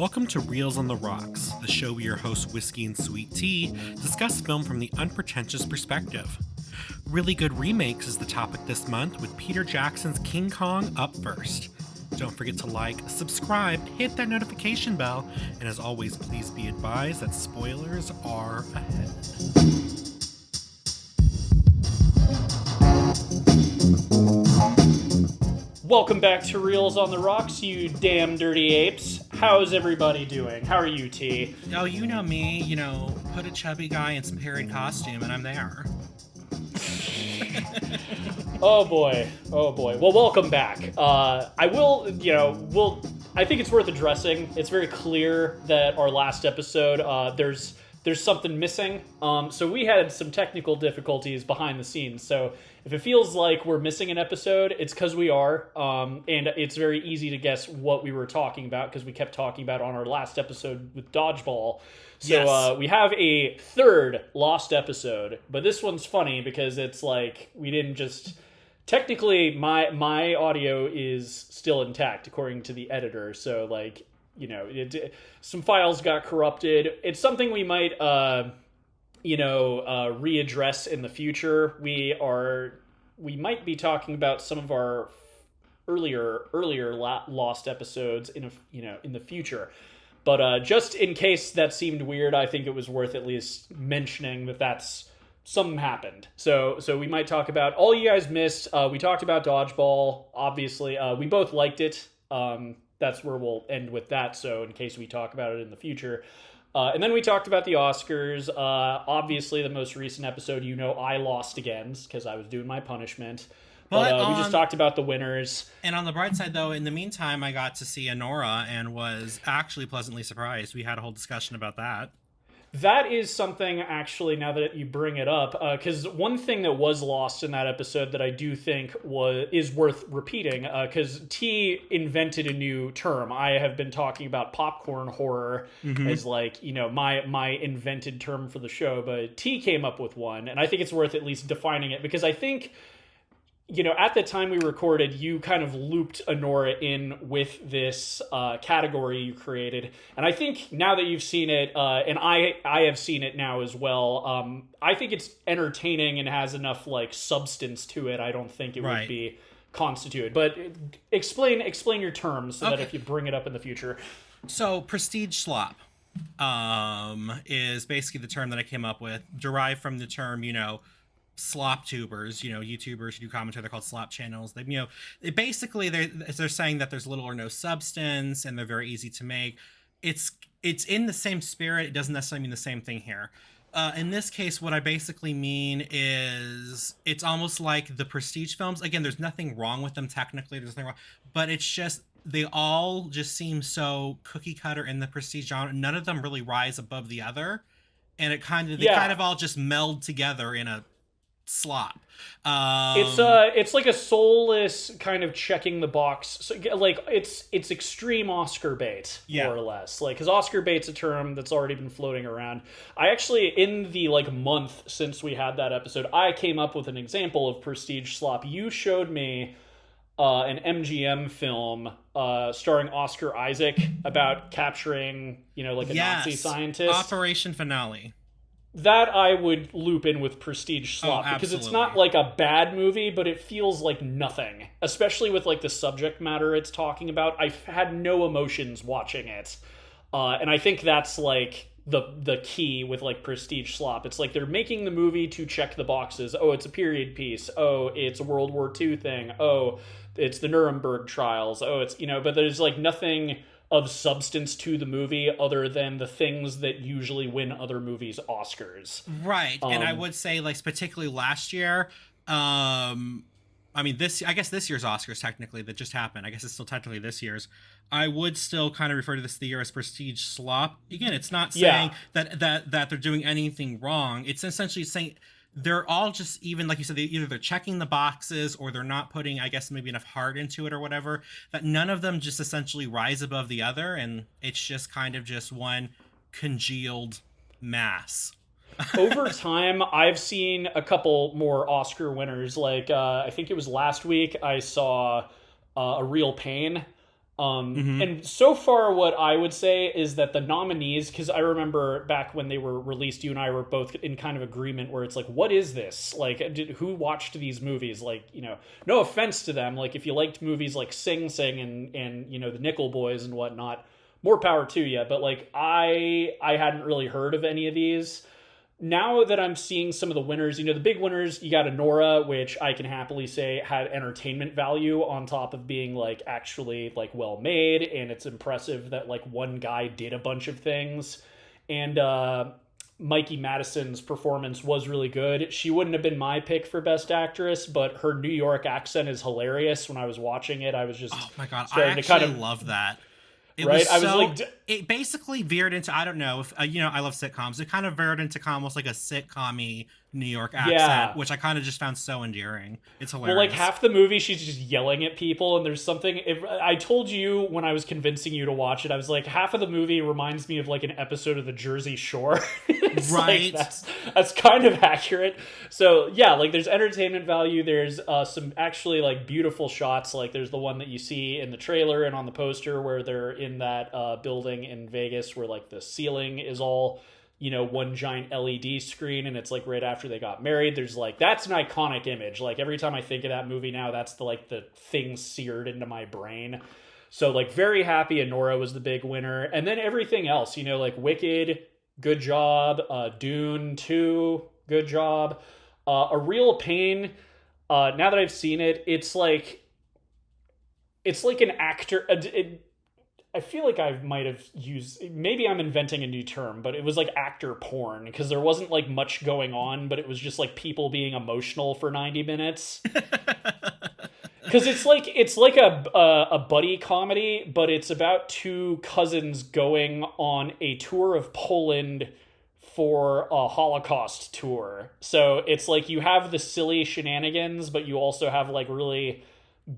Welcome to Reels on the Rocks, the show where your hosts Whiskey and Sweet Tea discuss film from the unpretentious perspective. Really good remakes is the topic this month, with Peter Jackson's King Kong up first. Don't forget to like, subscribe, hit that notification bell, and as always, please be advised that spoilers are ahead. Welcome back to Reels on the Rocks, you damn dirty apes. How's everybody doing? How are you, T? Oh, you know me, put a chubby guy in some period costume and I'm there. Oh boy. Well, welcome back. I think it's worth addressing. It's very clear that our last episode, there's something missing. So we had some technical difficulties behind the scenes. So if it feels like we're missing an episode, it's because we are. And it's very easy to guess what we were talking about because we kept talking about it on our last episode with Dodgeball. So Yes. We have a third lost episode, but this one's funny because it's like we didn't just... Technically, my audio is still intact according to the editor. So some files got corrupted. It's something we might readdress in the future. We might be talking about some of our earlier lost episodes in the future. But just in case that seemed weird, I think it was worth at least mentioning that's something happened. So we might talk about all you guys missed. We talked about Dodgeball. Obviously, we both liked it. That's where we'll end with that. So in case we talk about it in the future. And then we talked about the Oscars. Obviously, the most recent episode, I lost again because I was doing my punishment. But we just talked about the winners. And on the bright side, though, in the meantime, I got to see Anora and was actually pleasantly surprised. We had a whole discussion about that. That is something, actually, now that you bring it up, because one thing that was lost in that episode that I do think is worth repeating, because T invented a new term. I have been talking about popcorn horror as my invented term for the show, but T came up with one, and I think it's worth at least defining it, because I think... at the time we recorded, you kind of looped Anora in with this category you created. And I think now that you've seen it, and I have seen it now as well, I think it's entertaining and has enough substance to it. I don't think it would be constituted. But explain your terms so that if you bring it up in the future. So prestige slop is basically the term that I came up with, derived from the term, slop tubers, YouTubers who do commentary. They're called slop channels. They're saying that there's little or no substance and they're very easy to make. It's in the same spirit. It doesn't necessarily mean the same thing here. In this case, what I basically mean is it's almost like the prestige films. Again, there's nothing wrong with them technically. There's nothing wrong, but it's just they all just seem so cookie cutter in the prestige genre. None of them really rise above the other, and they kind of all just meld together in a slop. It's like a soulless kind of checking the box. So, it's extreme Oscar bait, more or less. Because Oscar bait's a term that's already been floating around. I actually, in the month since we had that episode, I came up with an example of prestige slop. You showed me an MGM film starring Oscar Isaac about capturing, a Nazi scientist. Operation Finale. That I would loop in with prestige slop because it's not like a bad movie, but it feels like nothing, especially with the subject matter it's talking about. I had no emotions watching it. And I think that's the key with prestige slop. It's they're making the movie to check the boxes. Oh, it's a period piece. Oh, it's a World War II thing. Oh, it's the Nuremberg trials. Oh, it's, but there's nothing of substance to the movie other than the things that usually win other movies Oscars. Right. And I would say particularly last year, I guess this year's Oscars technically that just happened. I guess it's still technically this year's. I would still kind of refer to this the year as prestige slop. Again, it's not saying that they're doing anything wrong. It's essentially saying they're all just, even like you said, either they're checking the boxes or they're not putting, I guess, maybe enough heart into it or whatever, that none of them just essentially rise above the other. And it's just kind of just one congealed mass. Over time, I've seen a couple more Oscar winners. I think it was last week I saw A Real Pain. Mm-hmm. And so far, what I would say is that the nominees, because I remember back when they were released, you and I were both in kind of agreement where it's like, what is this? Like, who watched these movies? Like, no offense to them. Like, if you liked movies like Sing Sing and the Nickel Boys and whatnot, more power to you. But like, I hadn't really heard of any of these. Now that I'm seeing some of the winners, the big winners, you got Nora, which I can happily say had entertainment value on top of being like actually like well made, and it's impressive that like one guy did a bunch of things. And Mikey Madison's performance was really good. She wouldn't have been my pick for Best Actress, but her New York accent is hilarious. When I was watching it, I was just oh my god, I starting actually to kind of love that. It right. was I was so. like, It basically veered into, I don't know if I love sitcoms. It kind of veered into almost like a sitcom-y New York accent, yeah. which I kind of just found so endearing. It's Well, hilarious. like half the movie, she's just yelling at people, and there's something. If I told you when I was convincing you to watch it, I was like, half of the movie reminds me of like an episode of The Jersey Shore. It's Right. Like, that's kind of accurate. So yeah, like there's entertainment value. There's some actually like beautiful shots. Like there's the one that you see in the trailer and on the poster where they're in that building in Vegas where like the ceiling is all one giant LED screen, and it's like right after they got married. There's like, that's an iconic image. Like every time I think of that movie now, that's the thing seared into my brain. So like very happy Nora was the big winner. And then everything else, like Wicked, good job. Dune 2, good job. A Real Pain, now that I've seen it, it's like an actor. I feel like I might have used, maybe I'm inventing a new term, but it was like actor porn, because there wasn't like much going on, but it was just like people being emotional for 90 minutes. Because it's like a buddy comedy, but it's about two cousins going on a tour of Poland for a Holocaust tour. So it's like you have the silly shenanigans, but you also have like really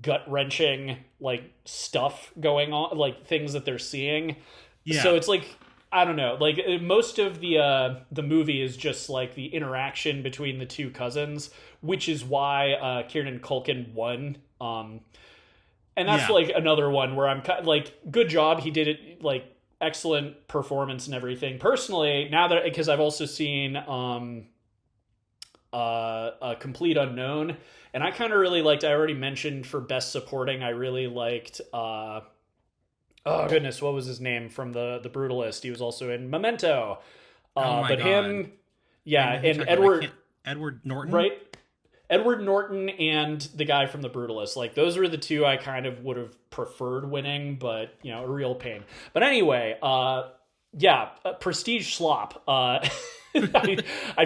gut-wrenching like stuff going on, like things that they're seeing. Yeah. So it's like, I don't know, like most of the movie is just like the interaction between the two cousins, which is why Kieran Culkin won. And that's like another one where I'm like, good job, he did it, like excellent performance and everything. Personally, now that, because I've also seen a Complete Unknown, and I kind of really liked, I already mentioned for Best Supporting, I really liked oh goodness, what was his name from the Brutalist? He was also in Memento. Oh my but God. him, yeah, and Edward Norton, right? Edward Norton and the guy from the Brutalist, like those were the two I kind of would have preferred winning, but A Real Pain. But anyway, prestige slop. I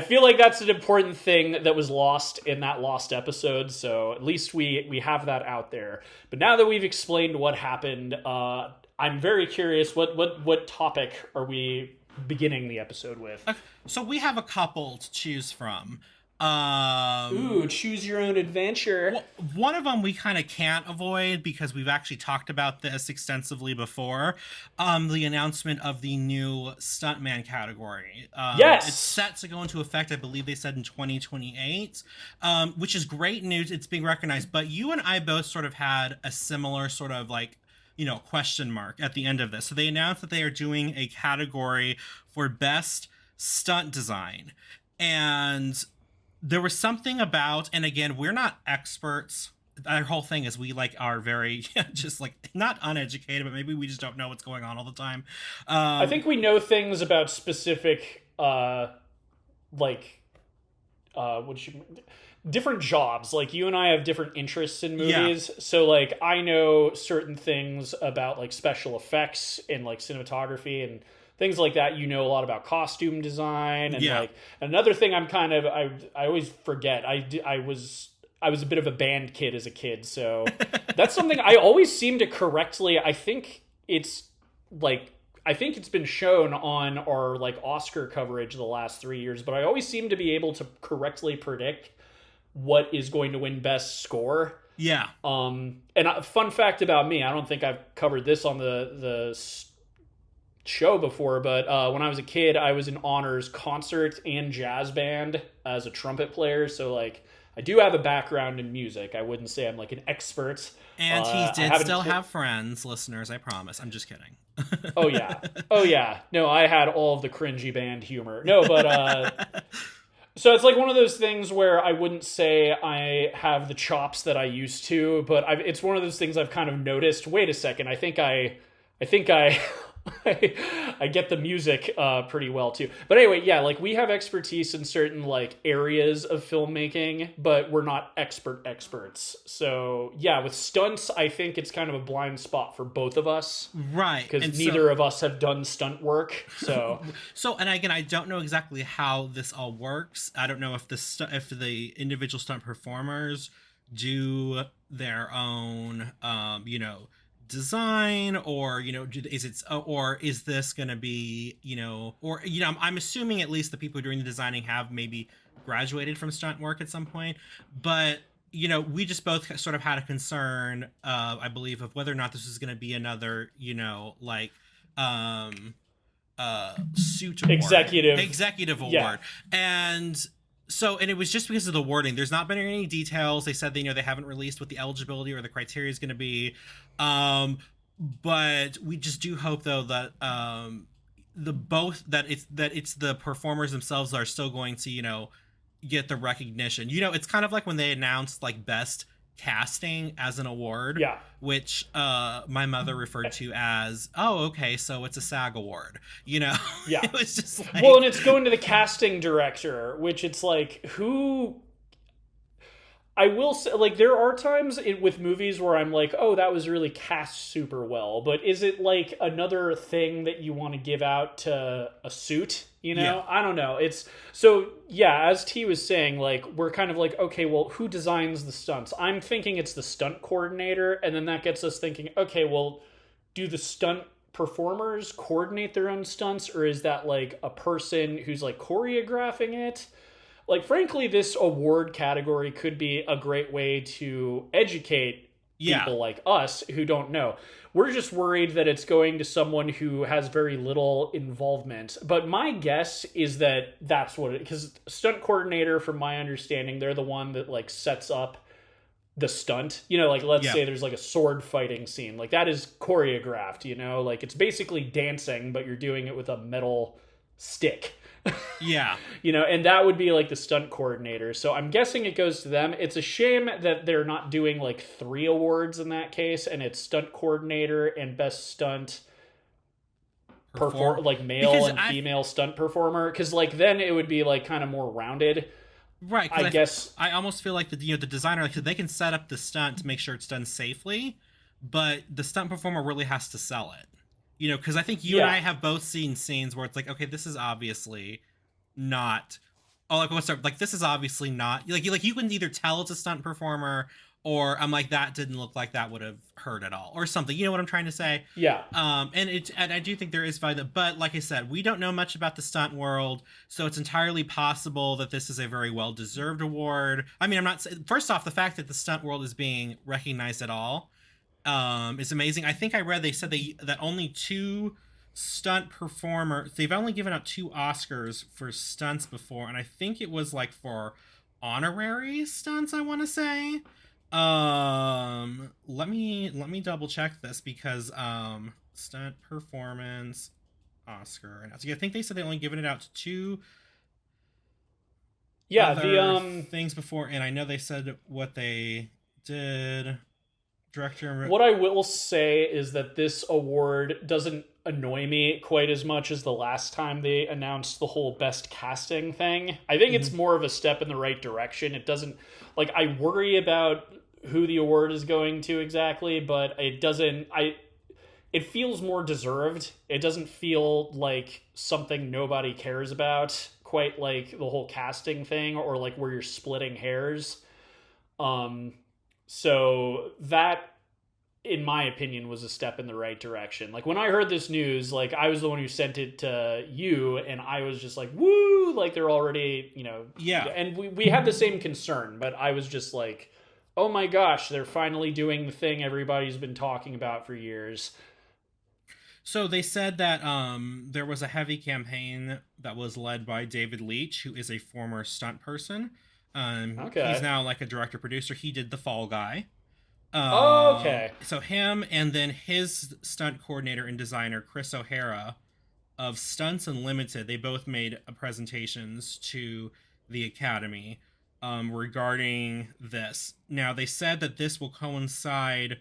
feel like that's an important thing that was lost in that lost episode, so at least we have that out there. But now that we've explained what happened, I'm very curious, what topic are we beginning the episode with? So we have a couple to choose from. Ooh, choose your own adventure. One of them we kind of can't avoid because we've actually talked about this extensively before. The announcement of the new Stuntman category. Yes! It's set to go into effect, I believe they said in 2028, which is great news. It's being recognized. But you and I both sort of had a similar sort of like, question mark at the end of this. So they announced that they are doing a category for best stunt design. And there was something about, and again, we're not experts. Our whole thing is we like are very just like not uneducated, but maybe we just don't know what's going on all the time. I think we know things about specific different jobs. Like you and I have different interests in movies. Yeah. So like I know certain things about like special effects and like cinematography and things like that. A lot about costume design and like another thing I'm kind of, I always forget. I was a bit of a band kid as a kid. So that's something I always seem to correctly, I think it's been shown on our like Oscar coverage the last 3 years, but I always seem to be able to correctly predict what is going to win best score. Yeah. And a fun fact about me, I don't think I've covered this on the show before, but when I was a kid, I was in honors concert and jazz band as a trumpet player. So like, I do have a background in music. I wouldn't say I'm like an expert. And he I did haven't still have friends, listeners, I promise. I'm just kidding. Oh yeah. Oh yeah. No, I had all of the cringy band humor. No, but so it's like one of those things where I wouldn't say I have the chops that I used to, but it's one of those things I've kind of noticed. Wait a second, I think I I get the music pretty well too. But anyway, yeah, like we have expertise in certain like areas of filmmaking, but we're not experts. So yeah, with stunts, I think it's kind of a blind spot for both of us, right? Because neither of us have done stunt work. So and again, I don't know exactly how this all works. I don't know if the individual stunt performers do their own, design, or is this going to be, I'm assuming at least the people doing the designing have maybe graduated from stunt work at some point, but we just both sort of had a concern, I believe, of whether or not this was going to be another suit award, executive award. Yeah. And it was just because of the wording. There's not been any details. They said they haven't released what the eligibility or the criteria is going to be. But we just do hope though that it's the performers themselves are still going to get the recognition. It's kind of like when they announced like best casting as an award, yeah, which my mother referred to as, oh, okay, so it's a SAG award, yeah. It was just like, well, and it's going to the casting director, which it's like, who, I will say, like, there are times with movies where I'm like, oh, that was really cast super well, but is it like another thing that you want to give out to a suit? Yeah. I don't know. It's so, yeah, as T was saying, like, we're kind of like, okay, well, who designs the stunts? I'm thinking it's the stunt coordinator, and then that gets us thinking, okay, well, do the stunt performers coordinate their own stunts, or is that like a person who's like choreographing it? Like, frankly, this award category could be a great way to educate people like us who don't know. We're just worried that it's going to someone who has very little involvement. But my guess is that that's what it... Because stunt coordinator, from my understanding, they're the one that, like, sets up the stunt. Like, let's say there's, like, a sword fighting scene. Like, that is choreographed, Like, it's basically dancing, but you're doing it with a metal stick. Yeah. And that would be like the stunt coordinator. So I'm guessing it goes to them. It's a shame that they're not doing like 3 awards in that case, and it's stunt coordinator and best stunt like male female stunt performer, because like then it would be like kind of more rounded. Right. I guess I almost feel like the designer, like, they can set up the stunt to make sure it's done safely, but the stunt performer really has to sell it. Because I think you and I have both seen scenes where it's like, okay, this is obviously not. Oh, like, what's up? Like, this is obviously not. Like you can either tell it's a stunt performer, or I'm like, that didn't look like that would have hurt at all, or something. You know what I'm trying to say? Yeah. And I do think there is value, but like I said, we don't know much about the stunt world, so it's entirely possible that this is a very well deserved award. I mean, I'm not. First off, the fact that the stunt world is being recognized at all. Is amazing. I think I read they said that only 2 stunt performers, they've only given out 2 Oscars for stunts before, and I think it was like for honorary stunts, I want to say. Let me double check this, because stunt performance Oscar, and I think they said they only given it out to 2 the things before, and I know they said what they did. Director. What I will say is that this award doesn't annoy me quite as much as the last time they announced the whole best casting thing. I think it's more of a step in the right direction. It doesn't, like, I worry about who the award is going to exactly, but it doesn't, it feels more deserved. It doesn't feel like something nobody cares about, quite like the whole casting thing, or like where you're splitting hairs. So that, in my opinion, was a step in the right direction. Like, when I heard this news, like, I was the one who sent it to you, and I was just like, woo, like, they're already, Yeah. And we had the same concern, but I was just like, oh my gosh, they're finally doing the thing everybody's been talking about for years. So they said that there was a heavy campaign that was led by David Leitch, who is a former stunt person. He's Okay. now like a director producer. He did The Fall Guy. Okay. So him and then his stunt coordinator and designer Chris O'Hara of Stunts Unlimited, they both made presentations to the Academy regarding this. Now they said that this will coincide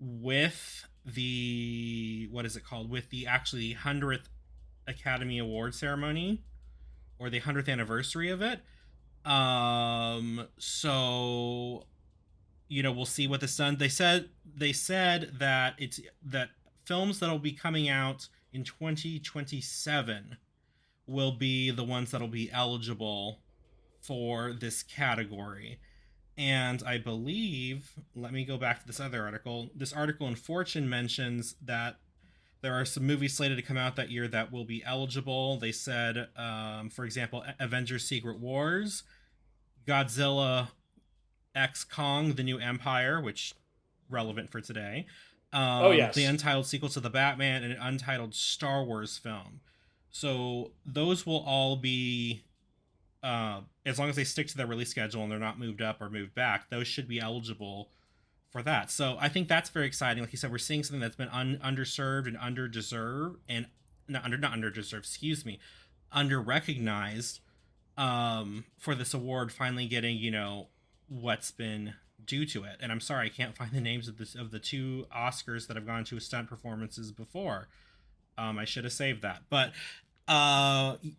with the what is it called? With the actually 100th Academy Award ceremony or the 100th anniversary of it. So we'll see what this done. They said that it's that films that'll be coming out in 2027 will be the ones that'll be eligible for this category. And I believe, let me go back to this other article. This article in Fortune mentions that there are some movies slated to come out that year that will be eligible. They said, for example, Avengers Secret Wars, Godzilla X Kong, The New Empire, which relevant for today. Oh The yes. untitled sequel to the Batman, and an untitled Star Wars film. So those will all be, as long as they stick to their release schedule and they're not moved up or moved back, those should be eligible for that. So I think that's very exciting. Like you said, we're seeing something that's been underserved and underdeserved and not underdeserved, excuse me, under recognized for this award finally getting what's been due to it. And I'm sorry I can't find the names of the two Oscars that have gone to stunt performances before. I should have saved that, but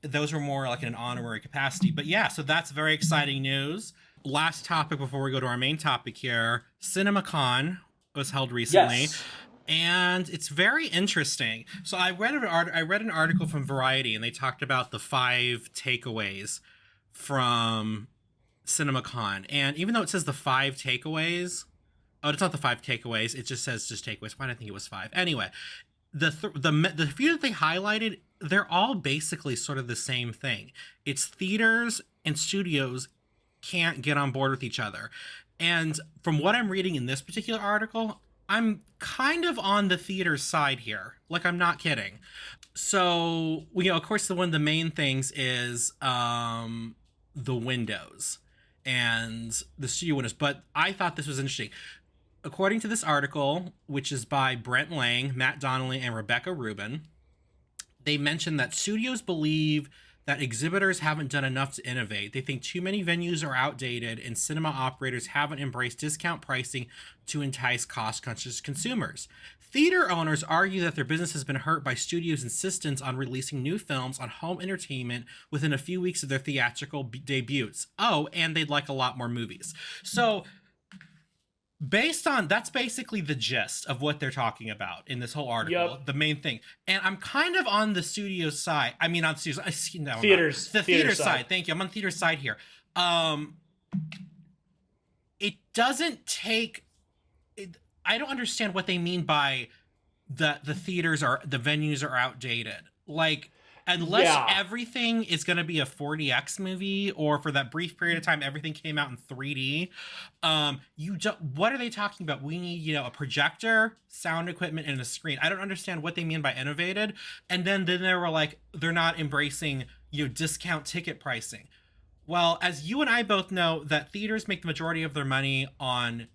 those were more like in an honorary capacity. But yeah, so that's very exciting news. Last topic before we go to our main topic here: CinemaCon was held recently. Yes. And it's very interesting. So I read an article from Variety, and they talked about the 5 takeaways from CinemaCon. And even though it says the 5 takeaways, oh, it's not the 5 takeaways. It just says just takeaways. Why did I think it was 5? Anyway, the few that they highlighted, they're all basically sort of the same thing. It's theaters and studios can't get on board with each other. And from what I'm reading in this particular article, I'm kind of on the theater's side here. Like, I'm not kidding. So, of course, one of the main things is the windows and the studio windows. But I thought this was interesting. According to this article, which is by Brent Lang, Matt Donnelly, and Rebecca Rubin, they mentioned that studios believe that exhibitors haven't done enough to innovate. They think too many venues are outdated and cinema operators haven't embraced discount pricing to entice cost-conscious consumers. Theater owners argue that their business has been hurt by studios' insistence on releasing new films on home entertainment within a few weeks of their theatrical debuts. Oh, and they'd like a lot more movies. So that's basically the gist of what they're talking about in this whole article. Yep. The main thing, and I'm kind of on the studio side. I mean, on studios, no, Theaters. the theater side. Thank you. I'm on the theater side here. It doesn't take. I don't understand what they mean by the venues are outdated. Like, unless everything is going to be a 4DX movie, or for that brief period of time everything came out in 3D, what are they talking about? We need a projector, sound equipment, and a screen. I don't understand what they mean by innovated. And then they were like, they're not embracing discount ticket pricing. Well, as you and I both know, that theaters make the majority of their money on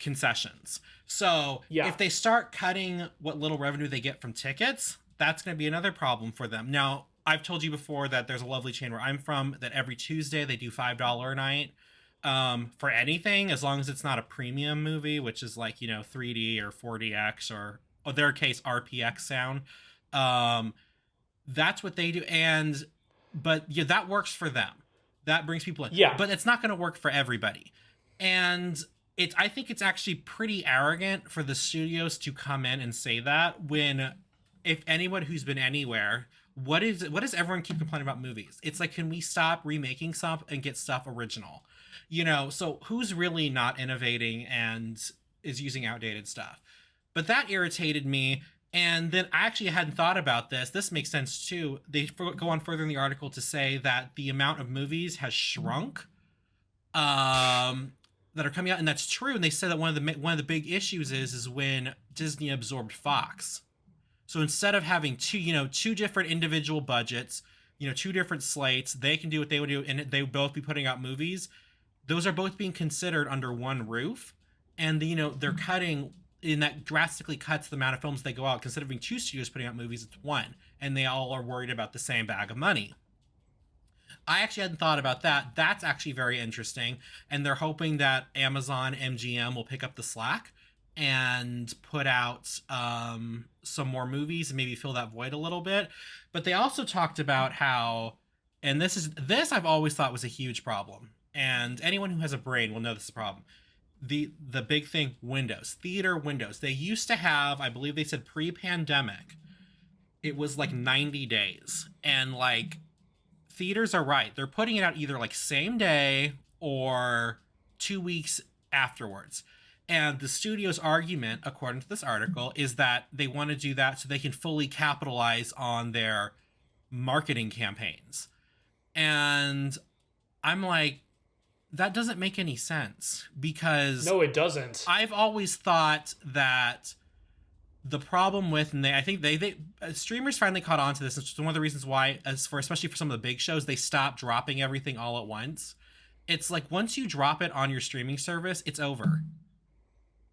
concessions. So if they start cutting what little revenue they get from tickets, that's going to be another problem for them. Now, I've told you before that there's a lovely chain where I'm from that every Tuesday they do $5 a night for anything, as long as it's not a premium movie, which is like 3D or 4DX or their case RPX sound. That's what they do, but that works for them. That brings people in. Yeah, but it's not going to work for everybody, and I think it's actually pretty arrogant for the studios to come in and say that when. If anyone who's been anywhere, what does everyone keep complaining about movies? It's like, can we stop remaking stuff and get stuff original? So who's really not innovating and is using outdated stuff? But that irritated me. And then I actually hadn't thought about this. This makes sense too. They go on further in the article to say that the amount of movies has shrunk that are coming out, and that's true. And they said that one of the big issues is when Disney absorbed Fox. So instead of having two different individual budgets, two different slates, they can do what they would do, and they would both be putting out movies. Those are both being considered under one roof, and they're cutting, and that drastically cuts the amount of films they go out. Instead of being two studios putting out movies, it's one, and they all are worried about the same bag of money. I actually hadn't thought about that. That's actually very interesting, and they're hoping that Amazon MGM will pick up the slack and put out some more movies and maybe fill that void a little bit. But they also talked about how, and this I've always thought was a huge problem, and anyone who has a brain will know this is a problem. The big thing, windows, theater windows. They used to have, I believe they said pre-pandemic, it was like 90 days, and like, theaters are right. They're putting it out either like same day or 2 weeks afterwards. And the studio's argument, according to this article, is that they want to do that so they can fully capitalize on their marketing campaigns. And I'm like, that doesn't make any sense, because No, it doesn't. I've always thought that the problem with, and I think they streamers finally caught on to this. It's one of the reasons why, especially for some of the big shows, they stopped dropping everything all at once. It's like, once you drop it on your streaming service, it's over.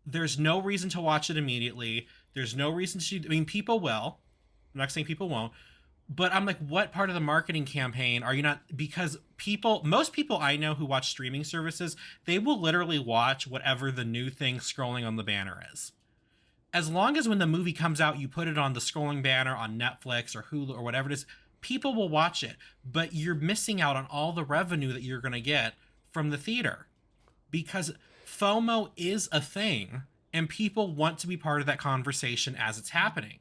There's no reason to watch it immediately. There's no reason to. I mean, people will. I'm not saying people won't. But I'm like, what part of the marketing campaign are you not? Because most people I know who watch streaming services, they will literally watch whatever the new thing scrolling on the banner is. As long as when the movie comes out, you put it on the scrolling banner on Netflix or Hulu or whatever it is, people will watch it. But you're missing out on all the revenue that you're going to get from the theater, because FOMO is a thing, and people want to be part of that conversation as it's happening.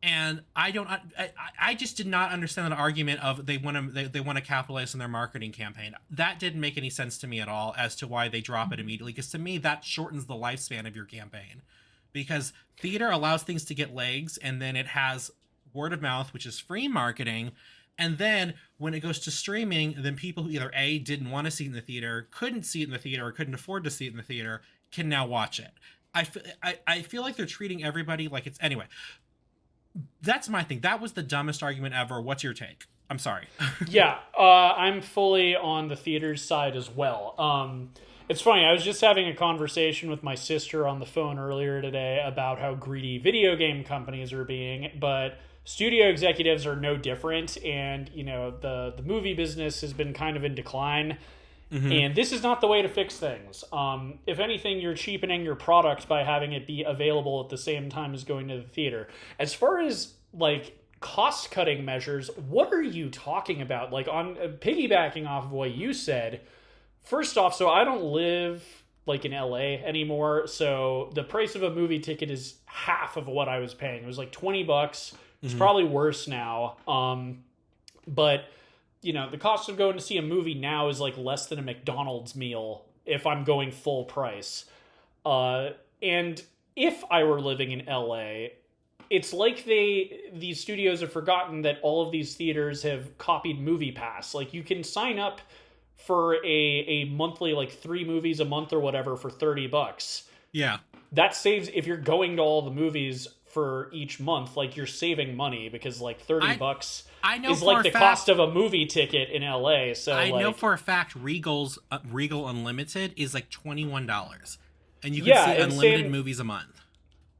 And I just did not understand that argument of they want to capitalize on their marketing campaign. That didn't make any sense to me at all as to why they drop it immediately, because to me that shortens the lifespan of your campaign. Because theater allows things to get legs, and then it has word of mouth, which is free marketing. And then when it goes to streaming, then people who either A, didn't want to see it in the theater, couldn't see it in the theater, or couldn't afford to see it in the theater, can now watch it. I feel like they're treating everybody like it's... Anyway, that's my thing. That was the dumbest argument ever. What's your take? I'm sorry. Yeah, I'm fully on the theater's side as well. It's funny, I was just having a conversation with my sister on the phone earlier today about how greedy video game companies are being, but studio executives are no different, and, the movie business has been kind of in decline, and this is not the way to fix things. If anything, you're cheapening your product by having it be available at the same time as going to the theater. As far as, cost-cutting measures, what are you talking about? On piggybacking off of what you said... First off, so I don't live in LA anymore, so the price of a movie ticket is half of what I was paying. It was like $20. It's probably worse now. But the cost of going to see a movie now is less than a McDonald's meal if I'm going full price. And if I were living in LA, it's like these studios have forgotten that all of these theaters have copied MoviePass. You can sign up for a monthly 3 movies a month or whatever for $30. Yeah. That saves, if you're going to all the movies for each month, you're saving money, because $30 I know is for the cost of a movie ticket in LA. So I know for a fact Regal Unlimited is $21, and you can see unlimited movies a month.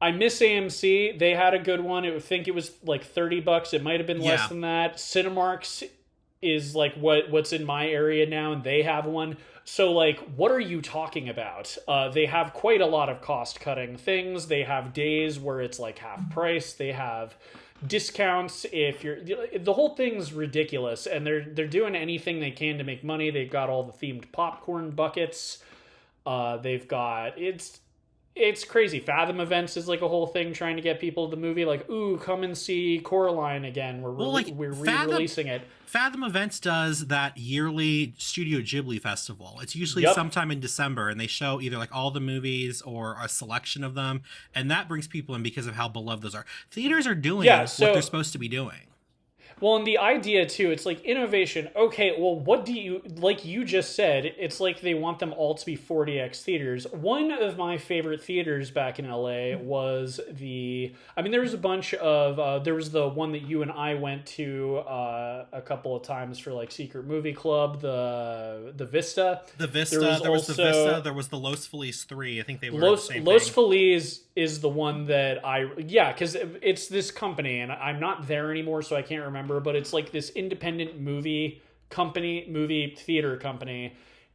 I miss AMC. They had a good one. I think it was $30. It might have been less than that. Cinemark's is what's in my area now, and they have one. So what are you talking about? They have quite a lot of cost cutting things. They have days where it's half price. They have discounts if you're... The whole thing's ridiculous, and they're doing anything they can to make money. They've got all the themed popcorn buckets. They've got... It's crazy. Fathom Events is a whole thing trying to get people to the movie. Ooh, come and see Coraline again. We're re-releasing it. Fathom Events does that yearly Studio Ghibli festival. It's usually sometime in December, and they show either all the movies or a selection of them, and that brings people in because of how beloved those are. Theaters are doing what they're supposed to be doing. Well, and the idea too, it's like innovation. Okay, well, what do you like? You just said it's like they want them all to be 40x theaters. One of my favorite theaters back in LA was the. I mean, there was a bunch of. There was the one that you and I went to a couple of times for like Secret Movie Club, the Vista. The Vista. There was the Vista. There was the Los Feliz 3. I think they were the same Los thing. Feliz is the one that because it's this company, and I'm not there anymore, so I can't remember, but it's like this independent movie theater company,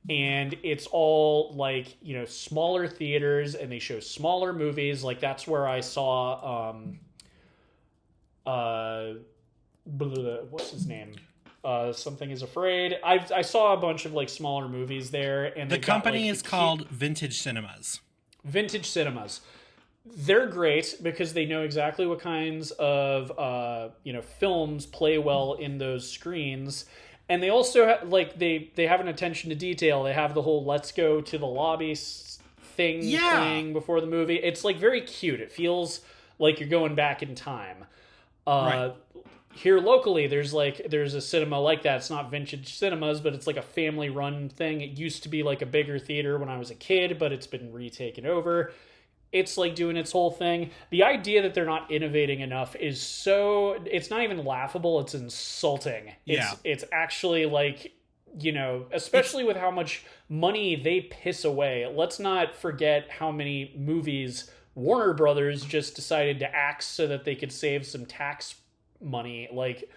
and it's all like, you know, smaller theaters, and they show smaller movies. Like that's where I saw what's his name? Something is Afraid. I saw a bunch of like smaller movies there, and the company is called Vintage Cinemas. Vintage Cinemas. They're great because they know exactly what kinds of films play well in those screens, and they also they have an attention to detail. They have the whole "let's go to the lobby" thing playing before the movie. It's like very cute. It feels like you're going back in time. Right. Here locally, there's a cinema like that. It's not Vintage Cinemas, but it's like a family run thing. It used to be like a bigger theater when I was a kid, but it's been retaken over. It's like doing its whole thing. The idea that they're not innovating enough is it's not even laughable, it's insulting. It's actually like, you know, especially with how much money they piss away. Let's not forget how many movies Warner Brothers just decided to axe so that they could save some tax money. Like,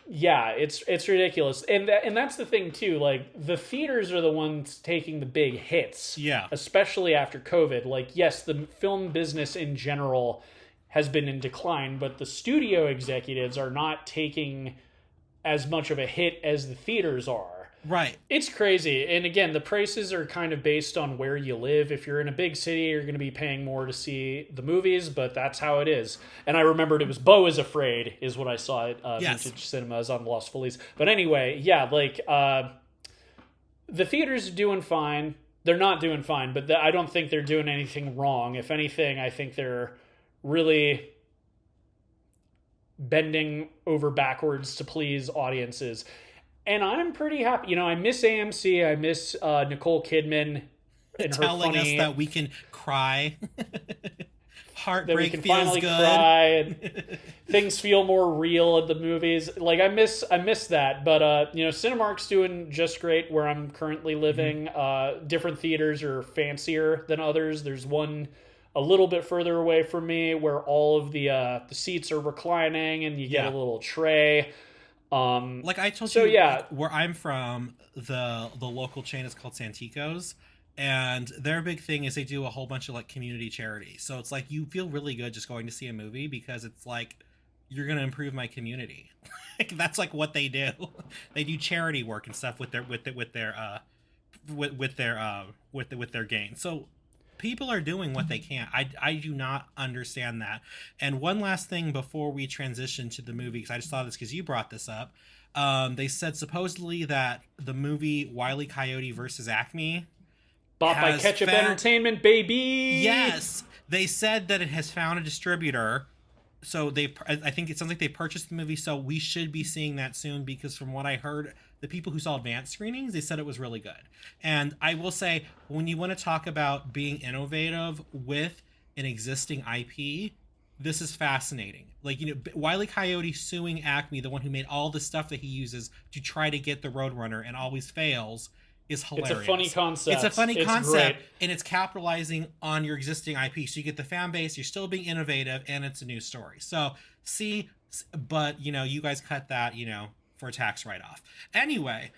yeah, it's ridiculous. And that's the thing too, like the theaters are the ones taking the big hits. Yeah. Especially after COVID. Like, yes, the film business in general has been in decline, but the studio executives are not taking as much of a hit as the theaters are. Right. It's crazy. And again, the prices are kind of based on where you live. If you're in a big city, you're going to be paying more to see the movies, but that's how it is. And I remembered it was Beau is Afraid is what I saw at Vintage Cinemas on Los Feliz. But anyway, yeah, like the theaters are doing fine. They're not doing fine, but I don't think they're doing anything wrong. If anything, I think they're really bending over backwards to please audiences. And I'm pretty happy. You know, I miss AMC. I miss Nicole Kidman and telling her funny, us that we can cry. Heartbreak that we can feels finally good. cry, and things feel more real at the movies. Like I miss that. But you know, Cinemark's doing just great where I'm currently living. Different theaters are fancier than others. There's one a little bit further away from me where all of the seats are reclining, and you get a little tray. Like I told you, where I'm from, the local chain is called Santico's, and their big thing is they do a whole bunch of like community charity. So it's like you feel really good just going to see a movie because it's like you're gonna improve my community. Like that's like what they do. They do charity work and stuff with their gain. So people are doing what they can. I do not understand that. And one last thing before we transition to the movie, because I just saw this because you brought this up. They said supposedly that the movie Wile E. Coyote versus Acme, bought by Ketchup Entertainment, baby. Yes, they said that it has found a distributor. So I think it sounds like they purchased the movie. So we should be seeing that soon, because from what I heard, the people who saw advanced screenings, they said it was really good. And I will say, when you want to talk about being innovative with an existing IP, this is fascinating. Like, you know, Wile E. Coyote suing Acme, the one who made all the stuff that he uses to try to get the Roadrunner and always fails, is hilarious. It's a funny concept. It's a funny concept, great. and it's capitalizing on your existing IP. So you get the fan base, you're still being innovative, and it's a new story. So, but, you know, you guys cut that, you know, for a tax write-off. Anyway,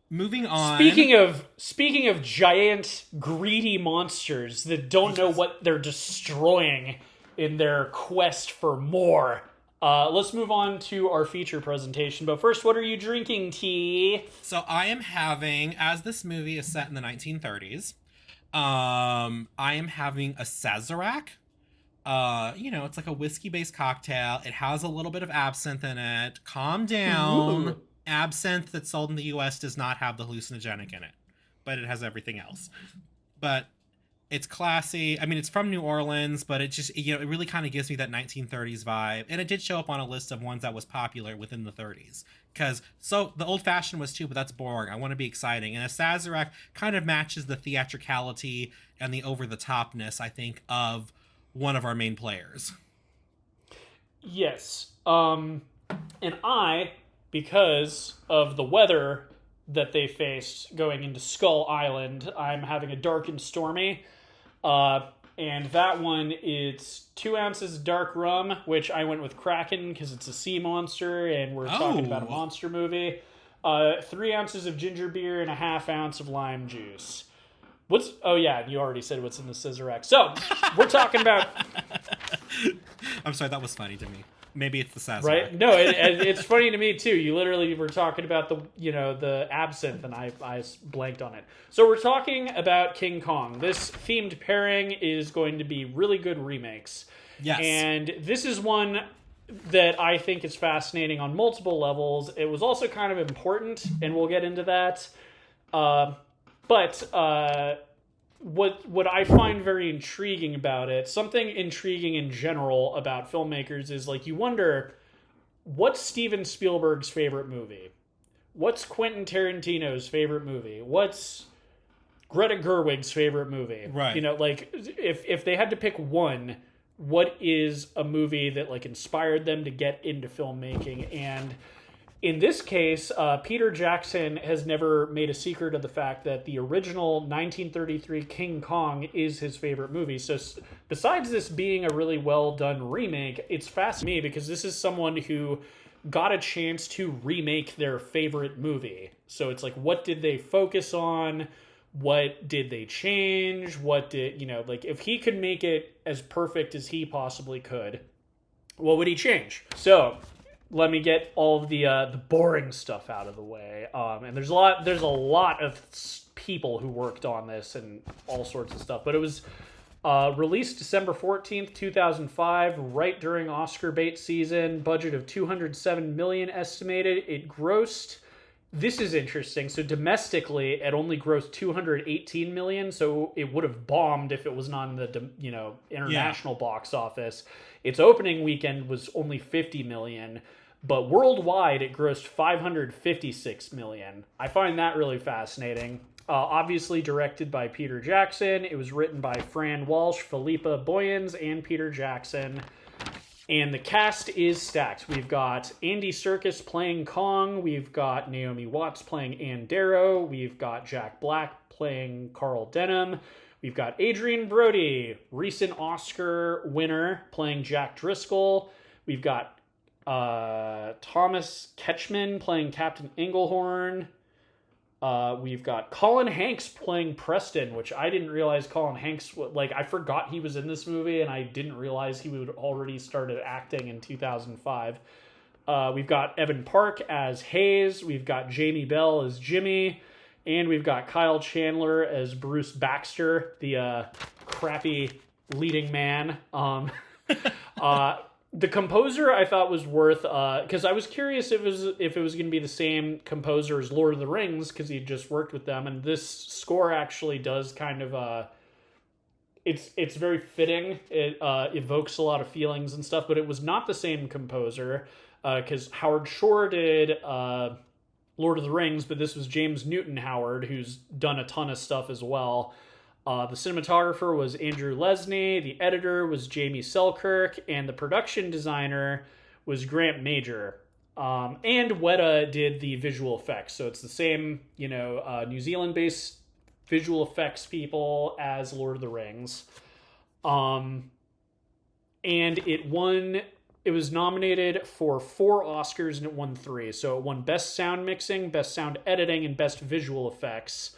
moving on. Speaking of giant greedy monsters that don't know what they're destroying in their quest for more, let's move on to our feature presentation. But first, what are you drinking, T? So I am having, as this movie is set in the 1930s, I am having a Sazerac. You know, it's like a whiskey-based cocktail. It has a little bit of absinthe in it. Calm down. Ooh. Absinthe that's sold in the U.S. does not have the hallucinogenic in it, but it has everything else. But It's classy. I mean, it's from New Orleans, but it just, it really kind of gives me that 1930s vibe. And it did show up on a list of ones that was popular within the 30s. Because, so, the old fashioned was too, but that's boring. I want to be exciting. And a Sazerac kind of matches the theatricality and the over the topness, I think, of one of our main players. Yes. And because of the weather that they faced going into Skull Island, I'm having a dark and stormy. And that one, it's 2 ounces dark rum, which I went with Kraken because it's a sea monster, and we're talking about a monster movie. 3 ounces of ginger beer and a half ounce of lime juice. Oh yeah, you already said what's in the Scissorax. So, we're talking about... I'm sorry, that was funny to me. Maybe it's the Sazerac. Right? No, it's funny to me too. You literally were talking about the absinthe, and I blanked on it. So we're talking about King Kong. This themed pairing is going to be really good remakes. Yes. And this is one that I think is fascinating on multiple levels. It was also kind of important, and we'll get into that. But what I find very intriguing about it, something intriguing in general about filmmakers, is like you wonder, what's Steven Spielberg's favorite movie? What's Quentin Tarantino's favorite movie? What's Greta Gerwig's favorite movie? Right. Like if they had to pick one, what is a movie that like inspired them to get into filmmaking? And in this case, Peter Jackson has never made a secret of the fact that the original 1933 King Kong is his favorite movie. So besides this being a really well done remake, it's fascinating me because this is someone who got a chance to remake their favorite movie. So it's like, what did they focus on? What did they change? What did, like if he could make it as perfect as he possibly could, what would he change? So let me get all of the boring stuff out of the way. And there's a lot of people who worked on this and all sorts of stuff. But it was released December 14th, 2005, right during Oscar bait season. Budget of $207 million estimated. It grossed. This is interesting. So domestically, it only grossed $218 million. So it would have bombed if it was not in the international box office. Its opening weekend was only $50 million, but worldwide it grossed $556 million. I find that really fascinating. Obviously directed by Peter Jackson. It was written by Fran Walsh, Philippa Boyens, and Peter Jackson. And the cast is stacked. We've got Andy Serkis playing Kong. We've got Naomi Watts playing Ann Darrow. We've got Jack Black playing Carl Denham. We've got Adrian Brody, recent Oscar winner, playing Jack Driscoll. We've got Thomas Ketchman playing Captain Englehorn. We've got Colin Hanks playing Preston, which I didn't realize Colin Hanks... I forgot he was in this movie, and I didn't realize he would already started acting in 2005. We've got Evan Park as Hayes. We've got Jamie Bell as Jimmy. And we've got Kyle Chandler as Bruce Baxter, the crappy leading man. The composer I thought was worth, because I was curious if it was going to be the same composer as Lord of the Rings, because he just worked with them, and this score actually does kind of it's very fitting. It evokes a lot of feelings and stuff, but it was not the same composer, because Howard Shore did Lord of the Rings, but this was James Newton Howard, who's done a ton of stuff as well. The cinematographer was Andrew Lesney, the editor was Jamie Selkirk, and the production designer was Grant Major. And Weta did the visual effects, so it's the same, New Zealand-based visual effects people as Lord of the Rings. And it was nominated for 4 Oscars, and it won 3. So it won Best Sound Mixing, Best Sound Editing, and Best Visual Effects.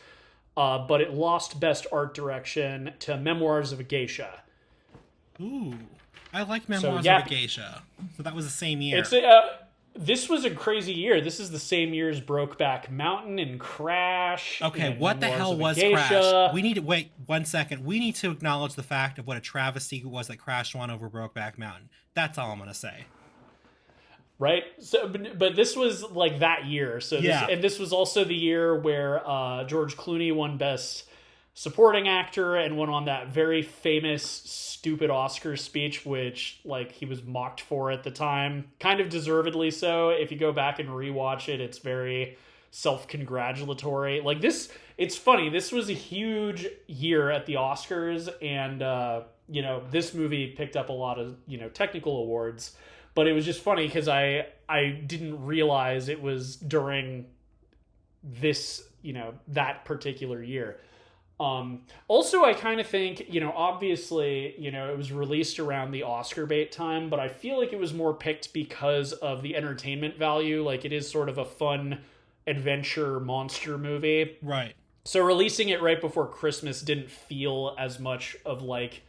But it lost Best Art Direction to Memoirs of a Geisha. Ooh, I like Memoirs of a Geisha. So that was the same year. This was a crazy year. This is the same year as Brokeback Mountain and Crash. Okay, and what the Memoirs hell of a was Geisha. Crash? We need to wait 1 second. We need to acknowledge the fact of what a travesty it was that Crash won over Brokeback Mountain. That's all I'm going to say. Right? So, but this was like that year. So this was also the year where George Clooney won Best supporting actor and went on that very famous stupid Oscar speech, which like he was mocked for at the time, kind of deservedly so. If you go back and rewatch it, it's very self-congratulatory. Like this, it's funny, this was a huge year at the Oscars, and this movie picked up a lot of technical awards, but it was just funny because I didn't realize it was during this that particular year. Also, I kind of think, obviously, it was released around the Oscar bait time, but I feel like it was more picked because of the entertainment value. Like, it is sort of a fun adventure monster movie. Right. So releasing it right before Christmas didn't feel as much of like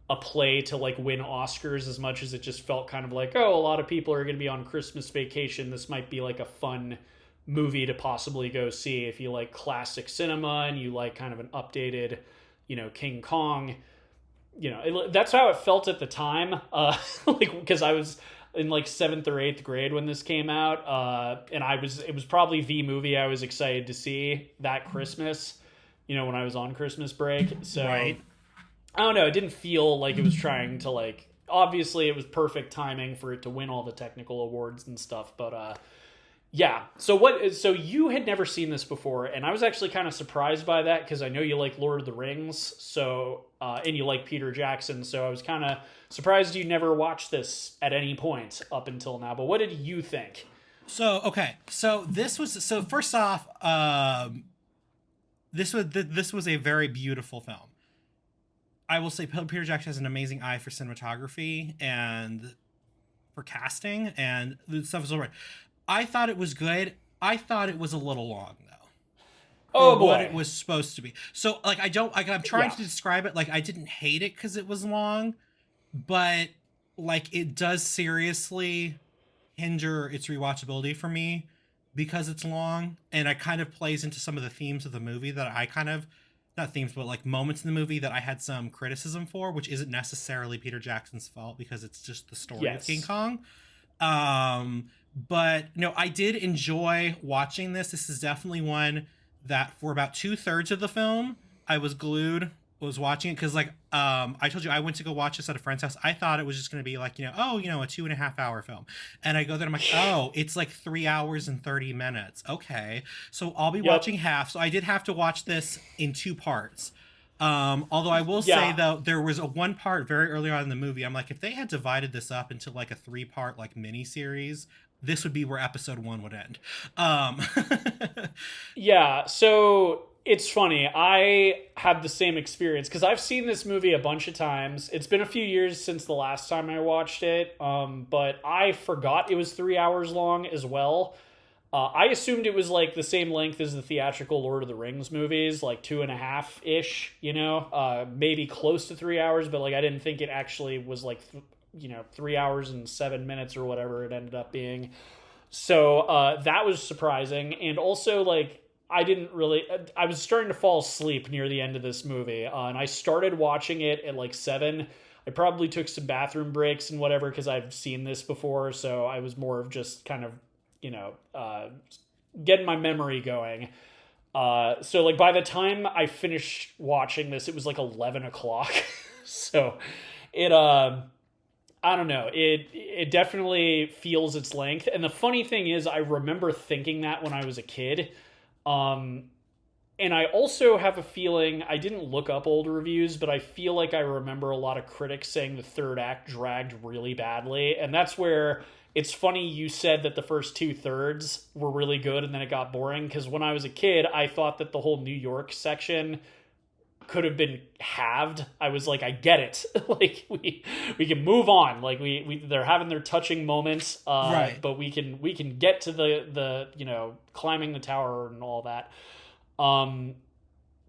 a play to like win Oscars, as much as it just felt kind of like, oh, a lot of people are going to be on Christmas vacation. This might be like a fun movie to possibly go see if you like classic cinema and you like kind of an updated, King Kong. That's how it felt at the time. Like, because I was in like 7th or 8th grade when this came out, and it was probably the movie I was excited to see that Christmas, when I was on Christmas break. So Right. I don't know, it didn't feel like it was trying to like, obviously it was perfect timing for it to win all the technical awards and stuff, but yeah. So you had never seen this before, and I was actually kind of surprised by that because I know you like Lord of the Rings, so and you like Peter Jackson, so I was kind of surprised you never watched this at any point up until now. But what did you think? So okay, so first off, this was a very beautiful film. I will say Peter Jackson has an amazing eye for cinematography and for casting, and the stuff is all right. I thought it was good. I thought it was a little long though. Oh boy, what it was supposed to be. So like I'm trying to describe it. Like I didn't hate it because it was long, but like it does seriously hinder its rewatchability for me because it's long, and it kind of plays into some of the themes of the movie that I kind of, not themes, but like moments in the movie that I had some criticism for, which isn't necessarily Peter Jackson's fault because it's just the story of King Kong. But no, I did enjoy watching this. This is definitely one that for about 2/3 of the film, I was glued, was watching it. Cause like, I told you I went to go watch this at a friend's house. I thought it was just going to be like, a 2.5 hour film. And I go there and I'm like, oh, it's like 3 hours and 30 minutes. Okay. So I'll be watching half. So I did have to watch this in 2 parts. Although I will say though, there was one part very early on in the movie. I'm like, if they had divided this up into like a 3-part like mini series, this would be where episode 1 would end. Yeah. So it's funny. I had the same experience because I've seen this movie a bunch of times. It's been a few years since the last time I watched it. But I forgot it was 3 hours long as well. I assumed it was like the same length as the theatrical Lord of the Rings movies, like 2.5-ish, maybe close to 3 hours, but like I didn't think it actually was like 3 hours and 7 minutes or whatever it ended up being. So that was surprising. And also like I was starting to fall asleep near the end of this movie, and I started watching it at like 7. I probably took some bathroom breaks and whatever because I've seen this before, so I was more of just kind of getting my memory going. So like by the time I finished watching this, it was like 11 o'clock. So it, I don't know. It definitely feels its length. And the funny thing is I remember thinking that when I was a kid. And I also have a feeling, I didn't look up old reviews, but I feel like I remember a lot of critics saying the third act dragged really badly. And that's where it's funny you said that the first 2/3 were really good and then it got boring. Because when I was a kid, I thought that the whole New York section could have been halved. I was like, I get it. Like we can move on. Like they're having their touching moments, right. But we can get to the climbing the tower and all that.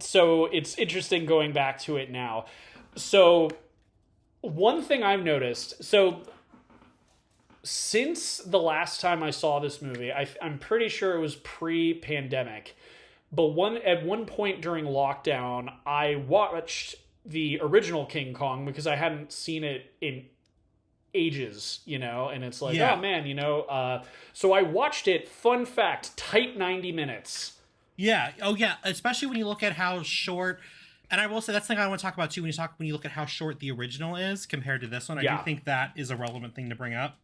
So it's interesting going back to it now. So one thing I've noticed, so since the last time I saw this movie, I'm pretty sure it was pre-pandemic, but at one point during lockdown, I watched the original King Kong because I hadn't seen it in ages, and it's like, oh man, so I watched it, fun fact, tight 90 minutes. Yeah. Oh, yeah. Especially when you look at how short And I will say that's the thing I want to talk about too. When you look at how short the original is compared to this one, I do Yeah. think that is a relevant thing to bring up.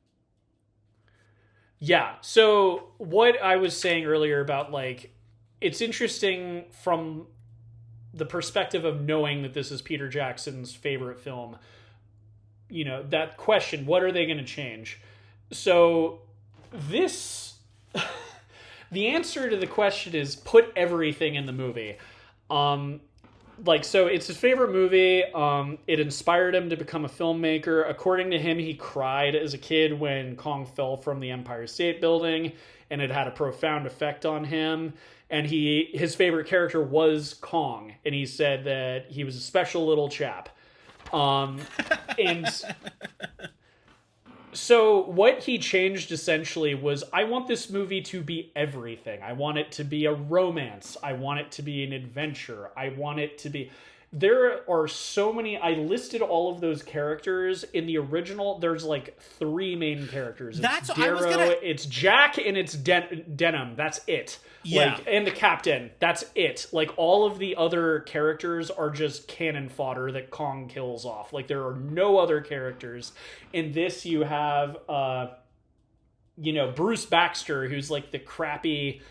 Yeah. So what I was saying earlier about like it's interesting from the perspective of knowing that this is Peter Jackson's favorite film. You know, that question, what are they going to change? So this the answer to the question is put everything in the movie. Like, so it's his favorite movie. It inspired him to become a filmmaker. According to him, he cried as a kid when Kong fell from the Empire State Building, and it had a profound effect on him. And his favorite character was Kong, and he said that he was a special little chap. And so what he changed essentially was, I want this movie to be everything. I want it to be a romance. I want it to be an adventure. I want it to be... There are so many... I listed all of those characters. In the original, there's like 3 main characters. It's Darrow, it's Jack, and it's Denham. That's it. Yeah. Like, and the captain. That's it. Like, all of the other characters are just cannon fodder that Kong kills off. Like, there are no other characters. In this, you have, Bruce Baxter, who's like the crappy,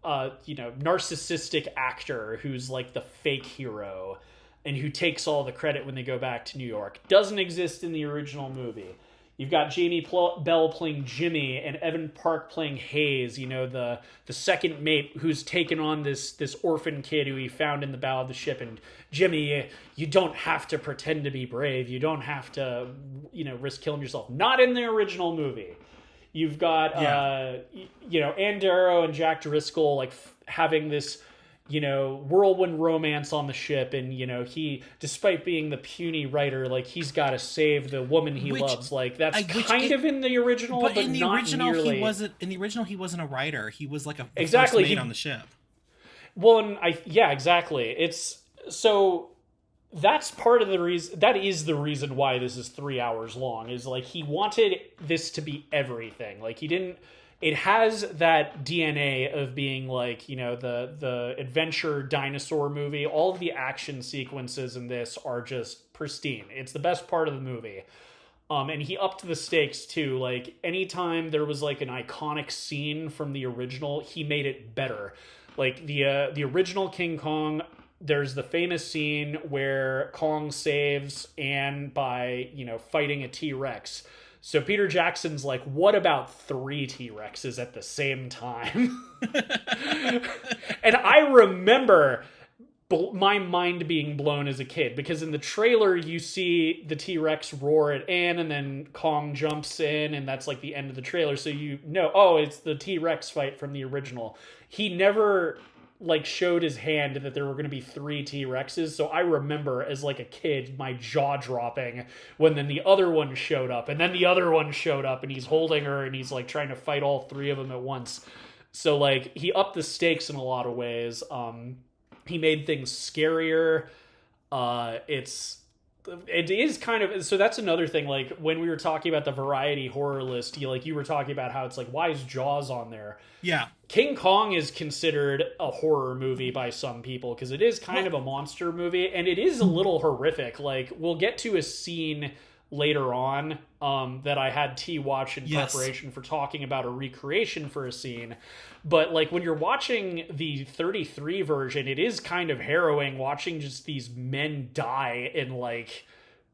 narcissistic actor who's like the fake hero and who takes all the credit when they go back to New York. Doesn't exist in the original movie. You've got Jamie Bell playing Jimmy and Evan Park playing Hayes, the second mate who's taken on this orphan kid who he found in the bow of the ship. And Jimmy, you don't have to pretend to be brave. You don't have to, risk killing yourself. Not in the original movie. You've got, Ann Darrow and Jack Driscoll like having this, whirlwind romance on the ship, and he, despite being the puny writer, like he's got to save the woman he loves. Like that's in the original, but in the not original nearly. he wasn't. In the original, he wasn't a writer. He was like a first mate on the ship. Well, and exactly. It's so. That's part of the reason. That is the reason why this is 3 hours long. Is like he wanted this to be everything. Like he didn't. It has that DNA of being like, the adventure dinosaur movie. All of the action sequences in this are just pristine. It's the best part of the movie. And he upped the stakes too. Like anytime there was like an iconic scene from the original, he made it better. Like the original King Kong, there's the famous scene where Kong saves Anne by, fighting a T-Rex. So Peter Jackson's like, what about 3 T-Rexes at the same time? And I remember my mind being blown as a kid, because in the trailer you see the T-Rex roar at Anne and then Kong jumps in, and that's like the end of the trailer. So it's the T-Rex fight from the original. He never like showed his hand that there were going to be 3 T-Rexes. So I remember as like a kid, my jaw dropping when then the other one showed up, and then the other one showed up, and he's holding her and he's like trying to fight all 3 of them at once. So like he upped the stakes in a lot of ways. He made things scarier. It is kind of, so that's another thing. Like when we were talking about the variety horror list, you were talking about how it's like, why is Jaws on there? Yeah. King Kong is considered a horror movie by some people because it is kind of a monster movie, and it is a little horrific. Like we'll get to a scene later on that I had T watch in preparation for talking about a recreation for a scene. But like when you're watching the 33 version, it is kind of harrowing watching just these men die in like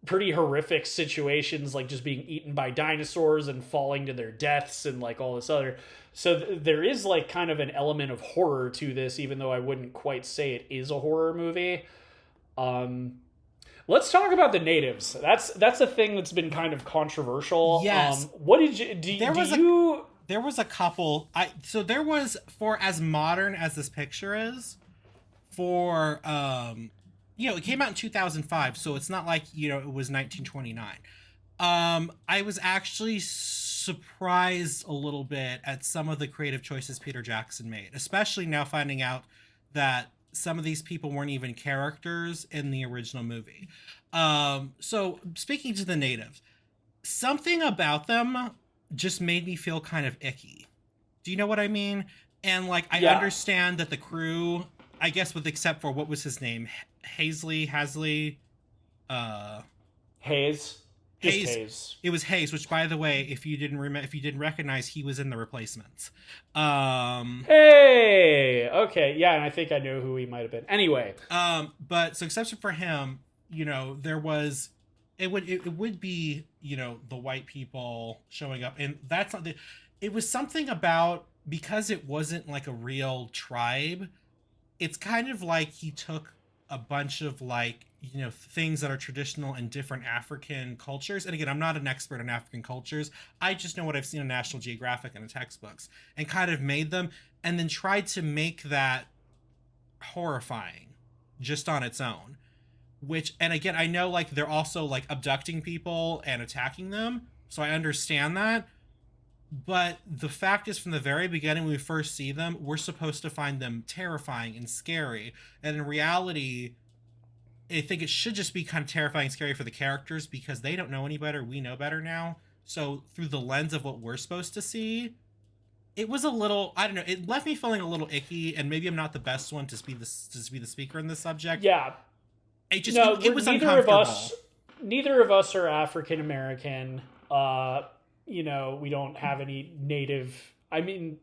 pretty horrific situations, like just being eaten by dinosaurs and falling to their deaths and like all this other. So there is like kind of an element of horror to this, even though I wouldn't quite say it is a horror movie. Let's talk about the natives. That's a thing that's been kind of controversial. Yes. What did you There was a couple. There was, for as modern as this picture is, for it came out in 2005, so it's not like it was 1929. I was actually surprised a little bit at some of the creative choices Peter Jackson made, especially now finding out that some of these people weren't even characters in the original movie. So speaking to the natives, something about them just made me feel kind of icky. Do you know what I mean? And like, I understand that the crew I guess with except for what was his name, Hasley, uh, Hayes. Just Hayes. Hayes. It was Hayes, which, by the way, if you didn't recognize, he was in the Replacements. Hey! Okay, yeah, and I think I know who he might have been. Anyway. But so exception for him, you know, there was it would be, you know, the white people showing up, and that's not the it was something about, because it wasn't like a real tribe, it's kind of like he took a bunch of, like, you know, things that are traditional in different African cultures. And again, I'm not an expert in African cultures. I just know what I've seen in National Geographic and in textbooks, and kind of made them, and then tried to make that horrifying just on its own. Which, and again, I know, like, they're also like abducting people and attacking them, so I understand that. But the fact is, from the very beginning, when we first see them, we're supposed to find them terrifying and scary. And in reality, I think it should just be kind of terrifying and scary for the characters, because they don't know any better. We know better now. So through the lens of what we're supposed to see, it was a little, I don't know, it left me feeling a little icky, and maybe I'm not the best one to be the speaker in this subject. Yeah. It was neither uncomfortable. Neither of us are African American. You know, we don't have any native. I mean,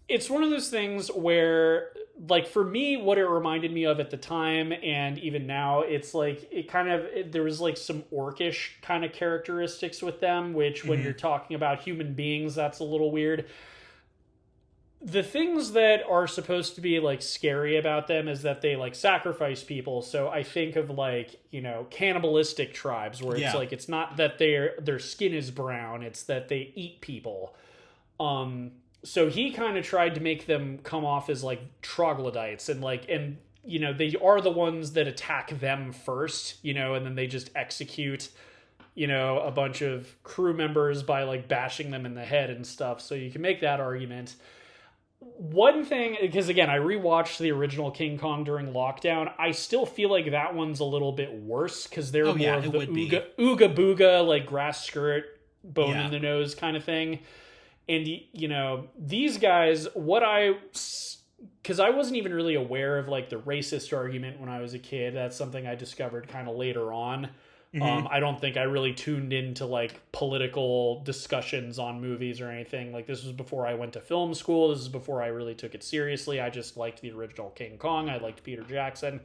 it's one of those things where, like, for me, what it reminded me of at the time, and even now, it's like there was like some orcish kind of characteristics with them, which when you're talking about human beings, that's a little weird. The things that are supposed to be, like, scary about them is that they, like, sacrifice people. So I think of, like, you know, cannibalistic tribes, where it's like, it's not that their skin is brown, it's that they eat people. So he kind of tried to make them come off as, like, troglodytes, and you know, they are the ones that attack them first, you know, and then they just execute, you know, a bunch of crew members by, like, bashing them in the head and stuff. So you can make that argument. One thing, because again, I rewatched the original King Kong during lockdown, I still feel like that one's a little bit worse, because they're more of the ooga booga, like, grass skirt, bone in the nose kind of thing. And, you know, these guys, because I wasn't even really aware of, like, the racist argument when I was a kid. That's something I discovered kind of later on. I don't think I really tuned into, like, political discussions on movies or anything. Like, this was before I went to film school. This is before I really took it seriously. I just liked the original King Kong. I liked Peter Jackson.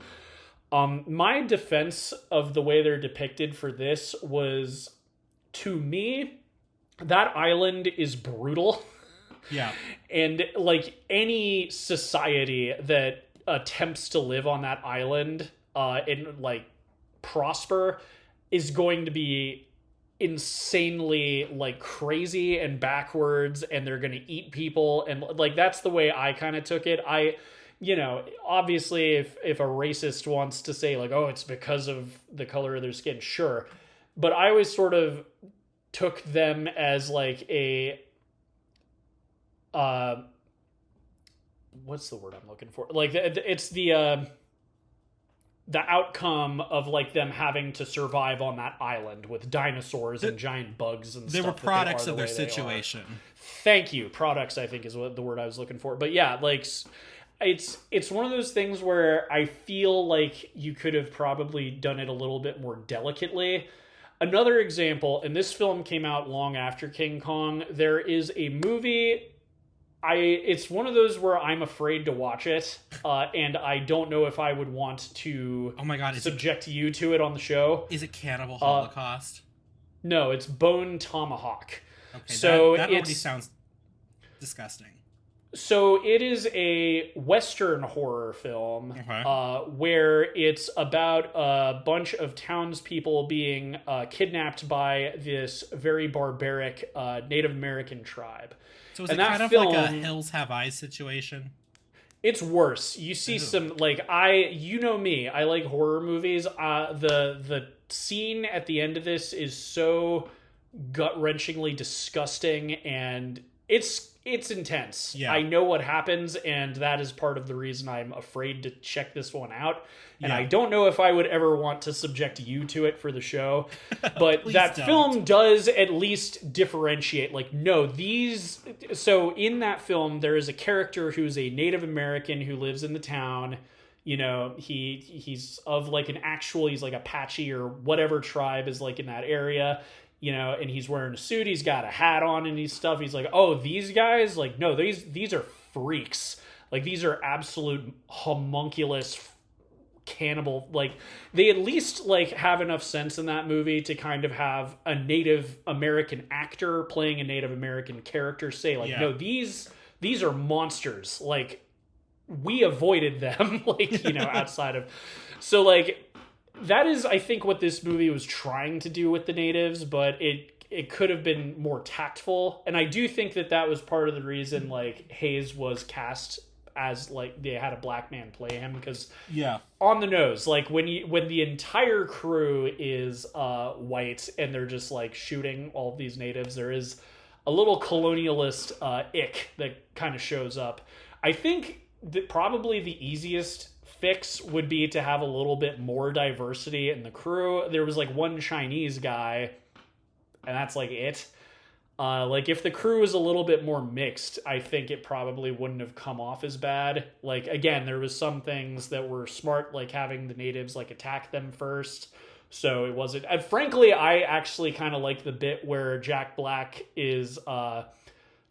My defense of the way they're depicted for this was, to me, that island is brutal. Yeah. And, like, any society that attempts to live on that island and, like, prosper is going to be insanely, like, crazy and backwards, and they're going to eat people, and, like, that's the way I kind of took it. You know, obviously, if a racist wants to say, like, oh, it's because of the color of their skin, sure, but I always sort of took them as, like, a what's the word I'm looking for? Like, it's the outcome of, like, them having to survive on that island with dinosaurs and giant bugs and stuff. They were products of their situation. Thank you. Products, I think, is what the word I was looking for. But yeah, like, it's one of those things where I feel like you could have probably done it a little bit more delicately. Another example, and this film came out long after King Kong, there is a movie. It's one of those where I'm afraid to watch it, and I don't know if I would want to subject you to it on the show. Is it Cannibal Holocaust? No, it's Bone Tomahawk. Okay, so that already sounds disgusting. So it is a Western horror film where it's about a bunch of townspeople being kidnapped by this very barbaric Native American tribe. So is it kind of like a Hills Have Eyes situation? It's worse. You see some, like, you know me, I like horror movies. The scene at the end of this is so gut-wrenchingly disgusting, and it's it's intense. Yeah. I know what happens, and that is part of the reason I'm afraid to check this one out. And I don't know if I would ever want to subject you to it for the show. But that film does at least differentiate. Like, no, these... So in that film, there is a character who's a Native American who lives in the town. You know, he's of like he's like Apache or whatever tribe is like in that area. You know, and he's wearing a suit, he's got a hat on and stuff. He's like, oh, these guys? Like, no, these are freaks. Like, these are absolute homunculus cannibal. Like, they at least, like, have enough sense in that movie to kind of have a Native American actor playing a Native American character say, like, no, these are monsters. Like, we avoided them, like, you know, outside of... So, like... That is, I think, what this movie was trying to do with the natives, but it could have been more tactful. And I do think that was part of the reason, like, Hayes was cast as, like, they had a black man play him, because on the nose, like, when the entire crew is white and they're just, like, shooting all of these natives, there is a little colonialist ick that kind of shows up. I think that probably the easiest fix would be to have a little bit more diversity in the crew. There was like one Chinese guy, and that's like it. Like, if the crew is a little bit more mixed, I think it probably wouldn't have come off as bad. Like, again, there was some things that were smart, like having the natives like attack them first, so it wasn't... frankly, I actually kind of like the bit where Jack Black is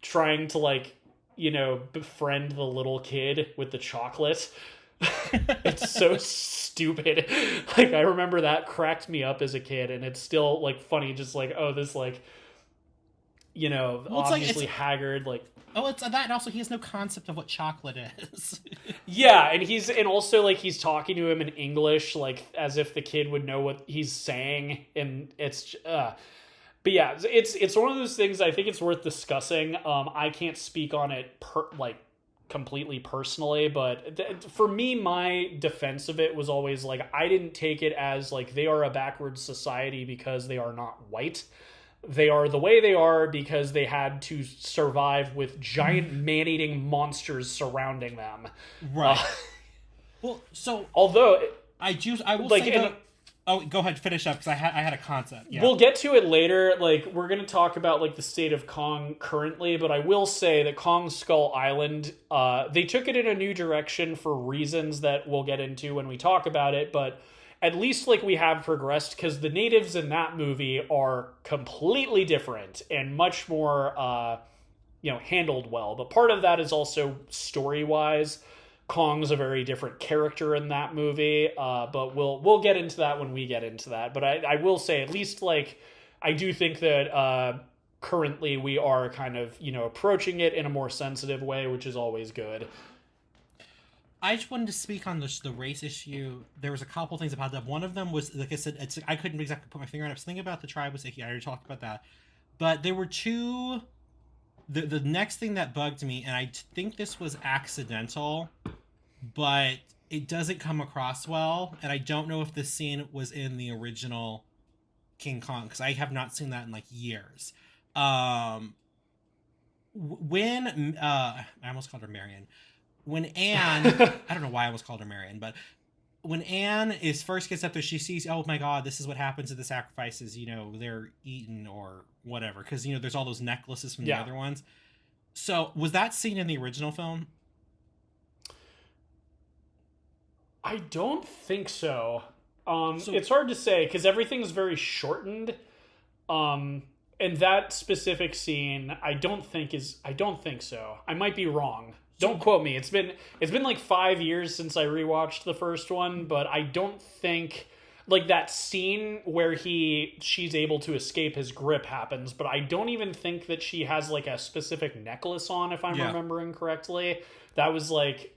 trying to, like, you know, befriend the little kid with the chocolate. It's so stupid. Like, I remember that cracked me up as a kid, and it's still, like, funny, just like, oh, this, like, you know, obviously haggard, like... Oh, it's that, and also he has no concept of what chocolate is. Yeah, and also, like, he's talking to him in English, like, as if the kid would know what he's saying, and it's... But yeah, it's one of those things I think it's worth discussing. I can't speak on it, completely personally, but for me, my defense of it was always like, I didn't take it as like they are a backwards society because they are not white. They are the way they are because they had to survive with giant man-eating monsters surrounding them. Right. Well, so although I will like, say that... Oh, go ahead, finish up, because I had a concept. Yeah. We'll get to it later. Like, we're going to talk about, like, the state of Kong currently, but I will say that Kong Skull Island, they took it in a new direction for reasons that we'll get into when we talk about it, but at least, like, we have progressed, because the natives in that movie are completely different and much more, you know, handled well. But part of that is also story-wise. Kong's a very different character in that movie, but we'll get into that when we get into that. But I will say, at least, like, I do think that currently we are kind of, you know, approaching it in a more sensitive way, which is always good. I just wanted to speak on the race issue. There was a couple things about that. One of them was, like I said, I couldn't exactly put my finger on it. I was thinking about the tribe was I already talked about that. But there were two... The next thing that bugged me, and I think this was accidental, but it doesn't come across well, and I don't know if this scene was in the original King Kong, because I have not seen that in, like, years. When... I almost called her Marion. When Anne... I don't know why I almost called her Marion, but... When Anne first gets up there, she sees, oh my god, this is what happens at the sacrifices, you know, they're eaten or whatever. Because, you know, there's all those necklaces from the other ones. So, was that scene in the original film? I don't think so. It's hard to say, because everything's very shortened. And that specific scene, I don't think so. I might be wrong. Don't quote me. It's been like 5 years since I rewatched the first one, but I don't think, like, that scene where she's able to escape his grip happens, but I don't even think that she has, like, a specific necklace on, if I'm remembering correctly. That was, like,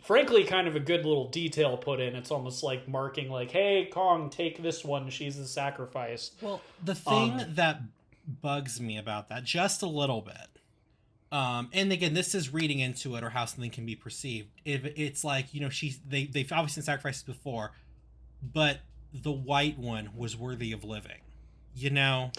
frankly, kind of a good little detail put in. It's almost like marking, like, hey, Kong, take this one. She's the sacrifice. Well, the thing that bugs me about that just a little bit, and again, this is reading into it or how something can be perceived. If it's like, you know, they've obviously sacrificed before, but the white one was worthy of living, you know?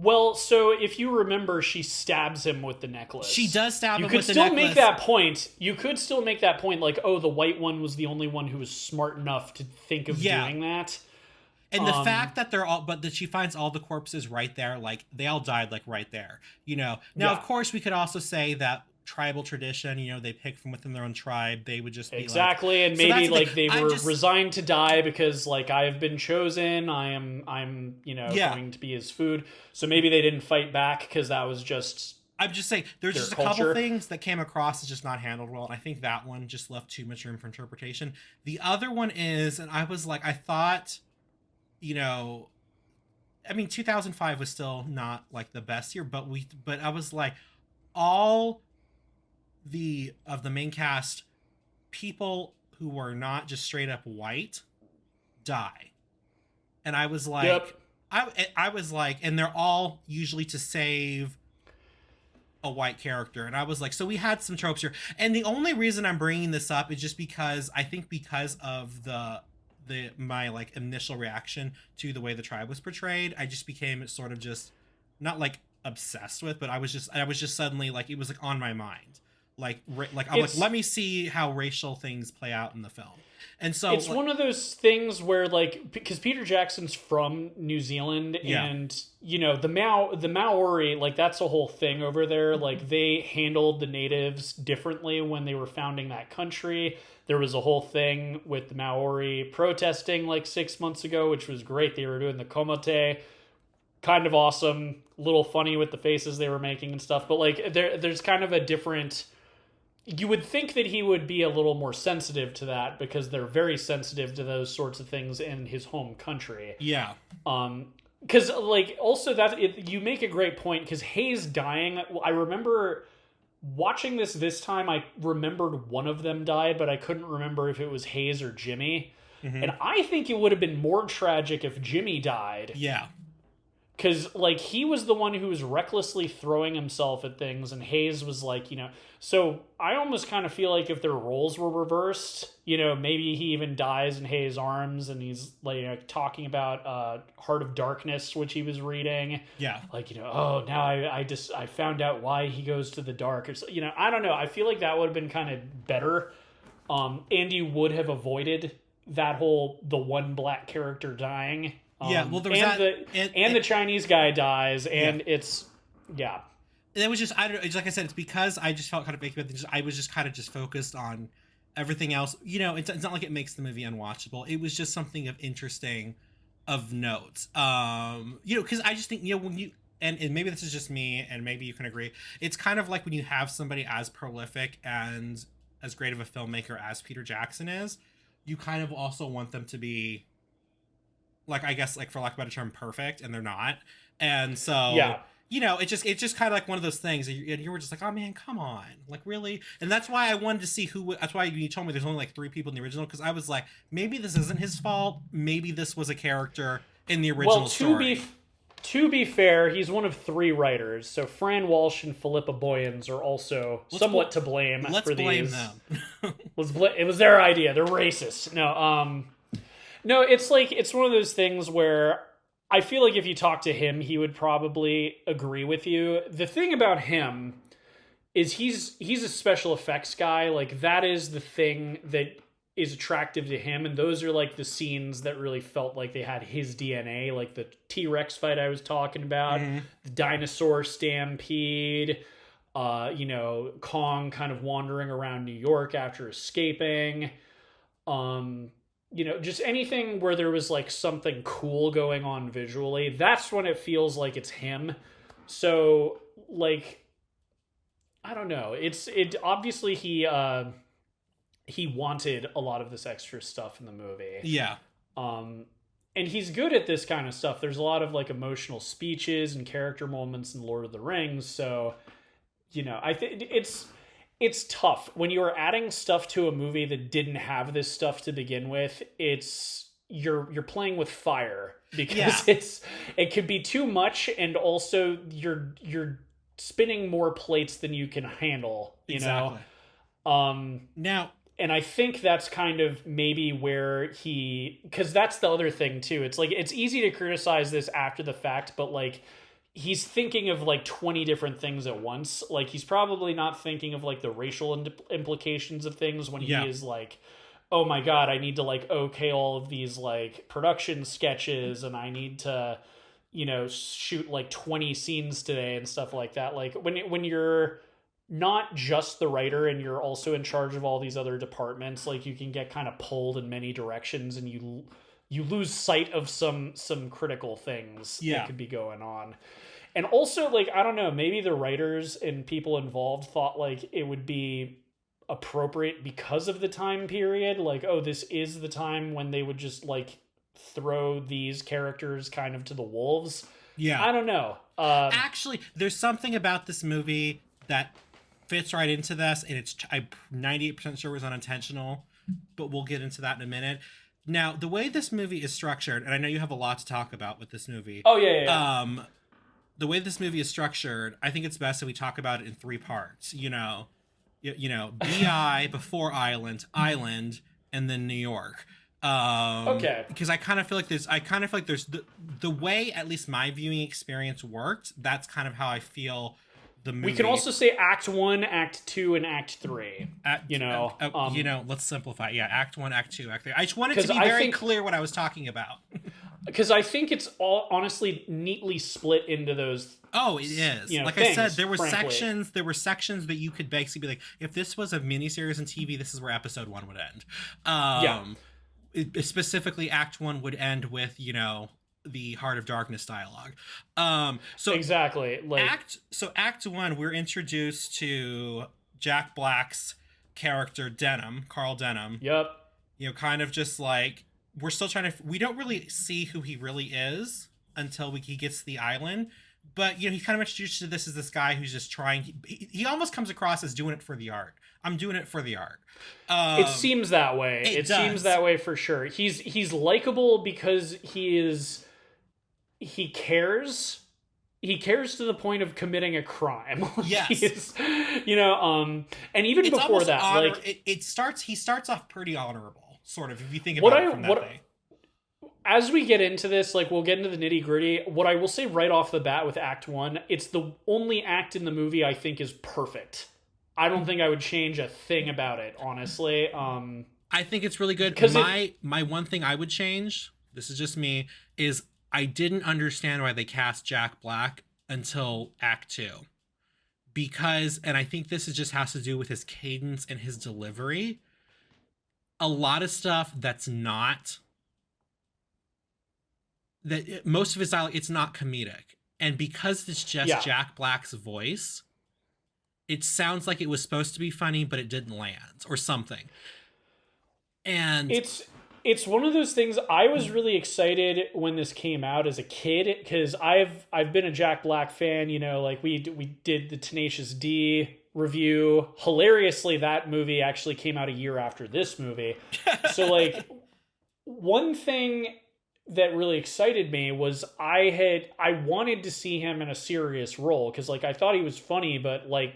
Well, so if you remember, she stabs him with the necklace. She does stab You him could with the still necklace. make that point. You could still make that point, like, oh, the white one was the only one who was smart enough to think of doing that. And the fact that but that she finds all the corpses right there, like they all died like right there, you know. Now, of course, we could also say that tribal tradition, you know, they pick from within their own tribe. They would just be exactly, like, and maybe so like they were resigned to die because like I have been chosen. I'm you know going to be his food. So maybe they didn't fight back because that was just. I'm just saying, there's just a culture. couple things that came across as just not handled well, and I think that one just left too much room for interpretation. The other one is, and I was like, I thought, you know, I mean, 2005 was still not like the best year, but I was like, all of the main cast, people who were not just straight up white, die, and I was like, I was like, and they're all usually to save a white character, and I was like, so we had some tropes here, and the only reason I'm bringing this up is just because I think because of my like initial reaction to the way the tribe was portrayed, I just became sort of just not like obsessed with, but I was just suddenly like, it was like on my mind, like let me see how racial things play out in the film. And so it's one of those things where like, because Peter Jackson's from New Zealand, and you know the Maori, like that's a whole thing over there. Like they handled the natives differently when they were founding that country. There was a whole thing with the Maori protesting like 6 months ago, which was great. They were doing the Komate, kind of awesome, a little funny with the faces they were making and stuff. But like there's kind of a different. You would think that he would be a little more sensitive to that because they're very sensitive to those sorts of things in his home country. Yeah. Because like also you make a great point, because Hayes dying. I remember watching this time. I remembered one of them died, but I couldn't remember if it was Hayes or Jimmy. Mm-hmm. And I think it would have been more tragic if Jimmy died. Yeah. Because, like, he was the one who was recklessly throwing himself at things, and Hayes was like, you know... So, I almost kind of feel like if their roles were reversed, you know, maybe he even dies in Hayes' arms, and he's, like, you know, talking about Heart of Darkness, which he was reading. Yeah. Like, you know, oh, now I found out why he goes to the dark. Or, you know, I don't know. I feel like that would have been kind of better. Andy would have avoided that whole, the one black character dying. Yeah, well, there was the Chinese guy dies, and it's And it was just, I don't know, like I said, it's because I just felt kind of baked, but I was just kind of just focused on everything else. You know, it's not like it makes the movie unwatchable. It was just something of interesting, of note. You know, because I just think, you know, when you and maybe this is just me, and maybe you can agree. It's kind of like when you have somebody as prolific and as great of a filmmaker as Peter Jackson is, you kind of also want them to be, like, I guess, like, for lack of a better term, perfect, and they're not. And so, you know, it's just kind of like one of those things, and you were just like, oh man, come on, like, really? And that's why I wanted to see that's why you told me there's only like 3 people in the original, because I was like, maybe this isn't his fault, maybe this was a character in the original story. To be fair, he's one of 3 writers, so Fran Walsh and Philippa Boyens are also somewhat to blame for these. Let's blame them. It was their idea. They're racist. No, it's like, it's one of those things where I feel like if you talk to him, he would probably agree with you. The thing about him is he's a special effects guy. Like, that is the thing that is attractive to him, and those are like the scenes that really felt like they had his DNA, like the T-Rex fight I was talking about, the dinosaur stampede, you know, Kong kind of wandering around New York after escaping, you know, just anything where there was like something cool going on visually. That's when it feels like it's him. So, like, I don't know. It obviously he wanted a lot of this extra stuff in the movie. Yeah. And he's good at this kind of stuff. There's a lot of like emotional speeches and character moments in Lord of the Rings. So, you know, I think it's tough when you're adding stuff to a movie that didn't have this stuff to begin with. You're playing with fire, because it could be too much, and also you're spinning more plates than you can handle, you know? Now, and I think that's kind of maybe where because that's the other thing too. It's like, it's easy to criticize this after the fact, but like, he's thinking of like 20 different things at once. Like he's probably not thinking of like the racial implications of things when he Yeah. is like, oh my god, I need to like okay all of these like production sketches, and I need to, you know, shoot like 20 scenes today and stuff like that. Like when you're not just the writer and you're also in charge of all these other departments, like you can get kind of pulled in many directions, and you lose sight of some critical things that could be going on. And also, like, I don't know, maybe the writers and people involved thought like it would be appropriate because of the time period. Like, oh, this is the time when they would just like throw these characters kind of to the wolves. Yeah. I don't know. Actually, there's something about this movie that fits right into this, and I'm 98% sure it was unintentional, but we'll get into that in a minute. Now, the way this movie is structured, and I know you have a lot to talk about with this movie. Oh, yeah. The way this movie is structured, I think it's best that we talk about it in three parts. You know, BI before Island, and then New York. Okay. Because I kind of feel like there's the way at least my viewing experience worked. That's kind of how I feel the movie. We can also say Act 1, Act 2, and Act 3. Let's simplify. Yeah, Act 1, Act 2, Act 3. I just wanted to be very clear what I was talking about. Because I think it's all honestly neatly split into those. Oh, it is. Like things, I said, there were frankly. sections that you could basically be like, if this was a miniseries on TV, this is where episode 1 would end. Specifically, Act 1 would end with, the Heart of Darkness dialogue. So exactly. Like Act 1, we're introduced to Jack Black's character Carl Denham. Yep. Kind of just like, we don't really see who he really is until he gets to the island. But, he's kind of introduced to this as this guy who's just trying. He almost comes across as doing it for the art. I'm doing it for the art. It seems that way. It seems that way for sure. He's likable because he cares. He cares to the point of committing a crime. Yes. And even before that, he starts off pretty honorable, sort of, if you think about it from that way. As we get into this, like, we'll get into the nitty gritty. What I will say right off the bat with Act 1, it's the only act in the movie I think is perfect. I don't think I would change a thing about it, honestly. I think it's really good. My one thing I would change, this is just me, is I didn't understand why they cast Jack Black until Act 2. Because, and I think this just has to do with his cadence and his delivery. A lot of stuff that's not... most of his dialogue, it's not comedic. And because it's just Jack Black's voice, it sounds like it was supposed to be funny, but it didn't land or something. And it's one of those things. I was really excited when this came out as a kid because I've been a Jack Black fan. Like we did the Tenacious D review. Hilariously, that movie actually came out a year after this movie. So like one thing that really excited me was I wanted to see him in a serious role because like I thought he was funny, but like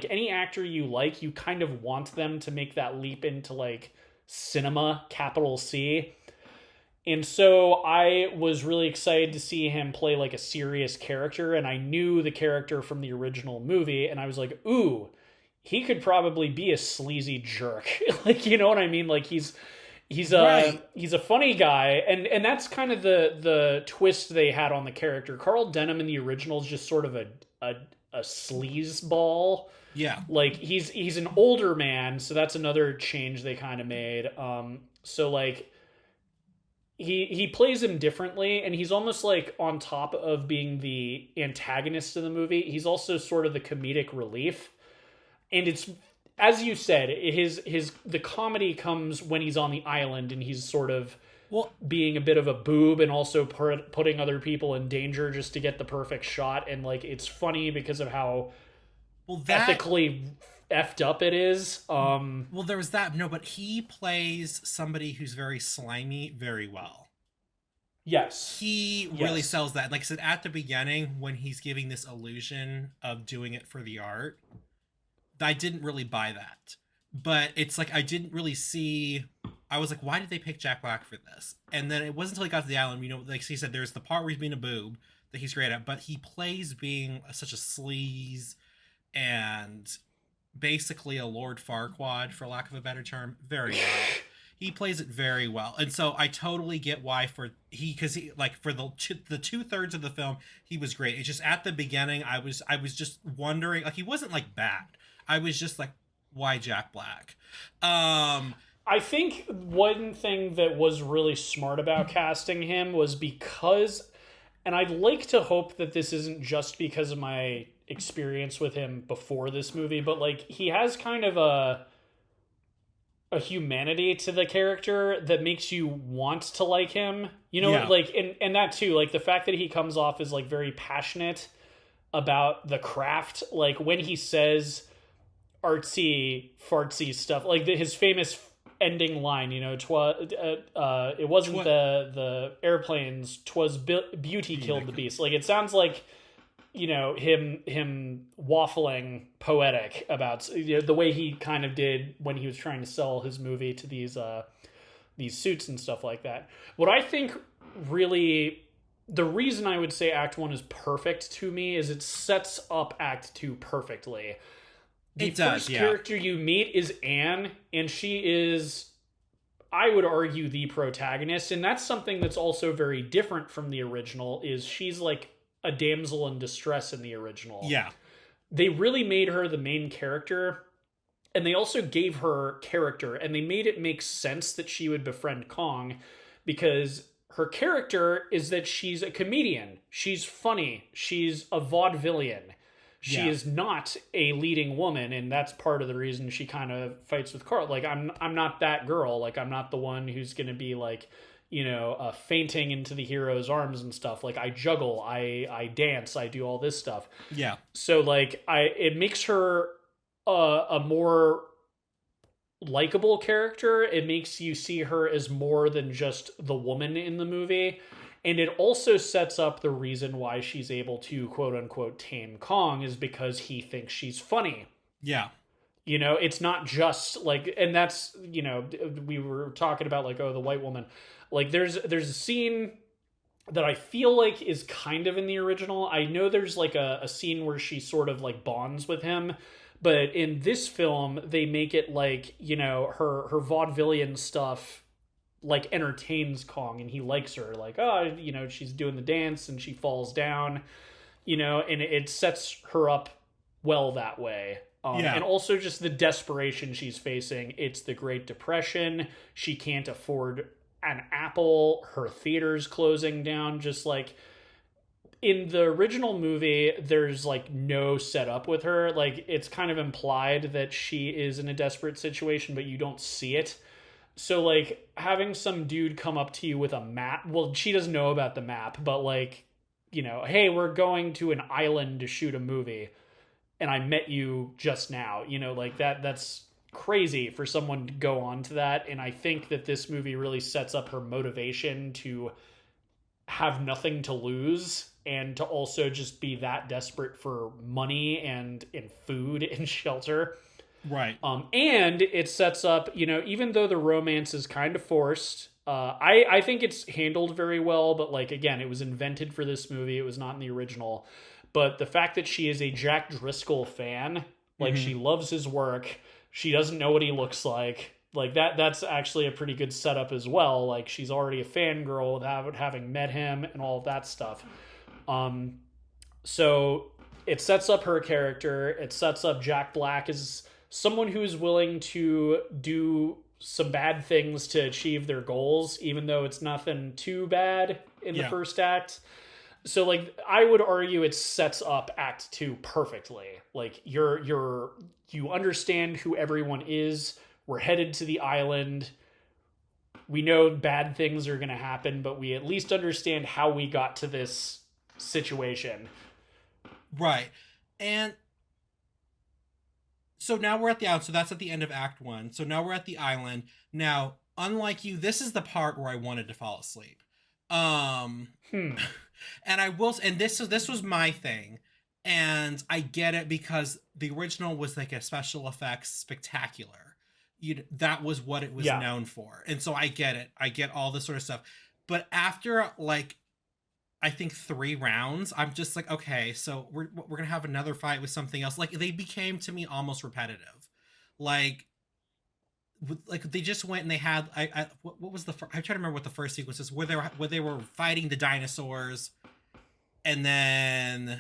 any actor you kind of want them to make that leap into like cinema, capital C. And so I was really excited to see him play like a serious character, and I knew the character from the original movie, and I was like, ooh, he could probably be a sleazy jerk. Like, you know what I mean? Like he's a funny guy, and that's kind of the twist they had on the character. Carl Denham in the original is just sort of a sleaze ball. Yeah. Like he's an older man, so that's another change they kind of made. So like he plays him differently, and he's almost like on top of being the antagonist of the movie, he's also sort of the comedic relief. And it's, as you said, the comedy comes when he's on the island and he's sort of being a bit of a boob and also putting other people in danger just to get the perfect shot. And like it's funny because of how ethically effed up it is. Well, there was that. No, but he plays somebody who's very slimy very well. Yes. He really sells that. Like I said, at the beginning, when he's giving this illusion of doing it for the art, I didn't really buy that. But it's like, I didn't really see... I was like, why did they pick Jack Black for this? And then it wasn't until he got to the island, like he said, there's the part where he's being a boob. that he's great at, but he plays being such a sleaze and basically a Lord Farquaad, for lack of a better term, very well. He plays it very well, and so I totally get why because he like for the 2/3 of the film he was great. It's just at the beginning I was just wondering, like, he wasn't like bad. I was just like, why Jack Black? I think one thing that was really smart about casting him was because, and I'd like to hope that this isn't just because of my experience with him before this movie, but like he has kind of a humanity to the character that makes you want to like him. You know, Yeah. like and that too, like the fact that he comes off as like very passionate about the craft, like when he says artsy fartsy stuff, like his famous ending line, you know, it wasn't the airplanes, 'twas beauty killed the beast. Like it sounds like, you know, him waffling poetic about, you know, the way he kind of did when he was trying to sell his movie to these suits and stuff like that. What I think really, the reason I would say Act 1 is perfect to me is it sets up Act 2 perfectly. The first character you meet is Anne, and she is, I would argue, the protagonist, and that's something that's also very different from the original, is she's like a damsel in distress in the original. Yeah. They really made her the main character, and they also gave her character, and they made it make sense that she would befriend Kong, because her character is that she's a comedian. She's funny. She's a vaudevillian. She is not a leading woman, and that's part of the reason she kind of fights with Carl. Like, I'm not that girl. Like, I'm not the one who's going to be like, you know, fainting into the hero's arms and stuff. Like, I juggle, I dance, I do all this stuff. Yeah. So like, it makes her a more likable character. It makes you see her as more than just the woman in the movie. And it also sets up the reason why she's able to, quote unquote, tame Kong, is because he thinks she's funny. Yeah. You know, it's not just like, and that's, you know, we were talking about like, oh, the white woman. Like there's a scene that I feel like is kind of in the original. I know there's like a scene where she sort of like bonds with him. But in this film, they make it like, you know, her vaudevillian stuff like entertains Kong, and he likes her. Like, oh, you know, she's doing the dance and she falls down, you know, and it sets her up well that way. And also just the desperation she's facing. It's the Great Depression. She can't afford an apple. Her theater's closing down. Just like in the original movie, there's like no setup with her. Like it's kind of implied that she is in a desperate situation, but you don't see it. So, like, having some dude come up to you with a map, well, she doesn't know about the map, but, like, you know, hey, we're going to an island to shoot a movie, and I met you just now. You know, like, that's crazy for someone to go on to that, and I think that this movie really sets up her motivation to have nothing to lose, and to also just be that desperate for money and food and shelter. Right. And it sets up, you know, even though the romance is kind of forced, I think it's handled very well, but like, again, it was invented for this movie. It was not in the original. But the fact that she is a Jack Driscoll fan, like she loves his work. She doesn't know what he looks like that's actually a pretty good setup as well. Like she's already a fangirl without having met him and all of that stuff. So it sets up her character. It sets up Jack Black as someone who is willing to do some bad things to achieve their goals, even though it's nothing too bad in the first act. So, like, I would argue it sets up Act 2 perfectly. Like, you understand who everyone is. We're headed to the island. We know bad things are going to happen, but we at least understand how we got to this situation. Right. And so now we're at the island. So that's at the end of Act 1. So now we're at the island. Now, unlike you, this is the part where I wanted to fall asleep. And I will, and this was my thing, and I get it because the original was like a special effects spectacular. That was what it was known for, and so I get it. I get all this sort of stuff, but after like I think 3 rounds, I'm just like, okay, so we're gonna have another fight with something else. Like they became to me almost repetitive. Like like they just went and they had what was the I'm trying to remember what the first sequence is where they were fighting the dinosaurs, and then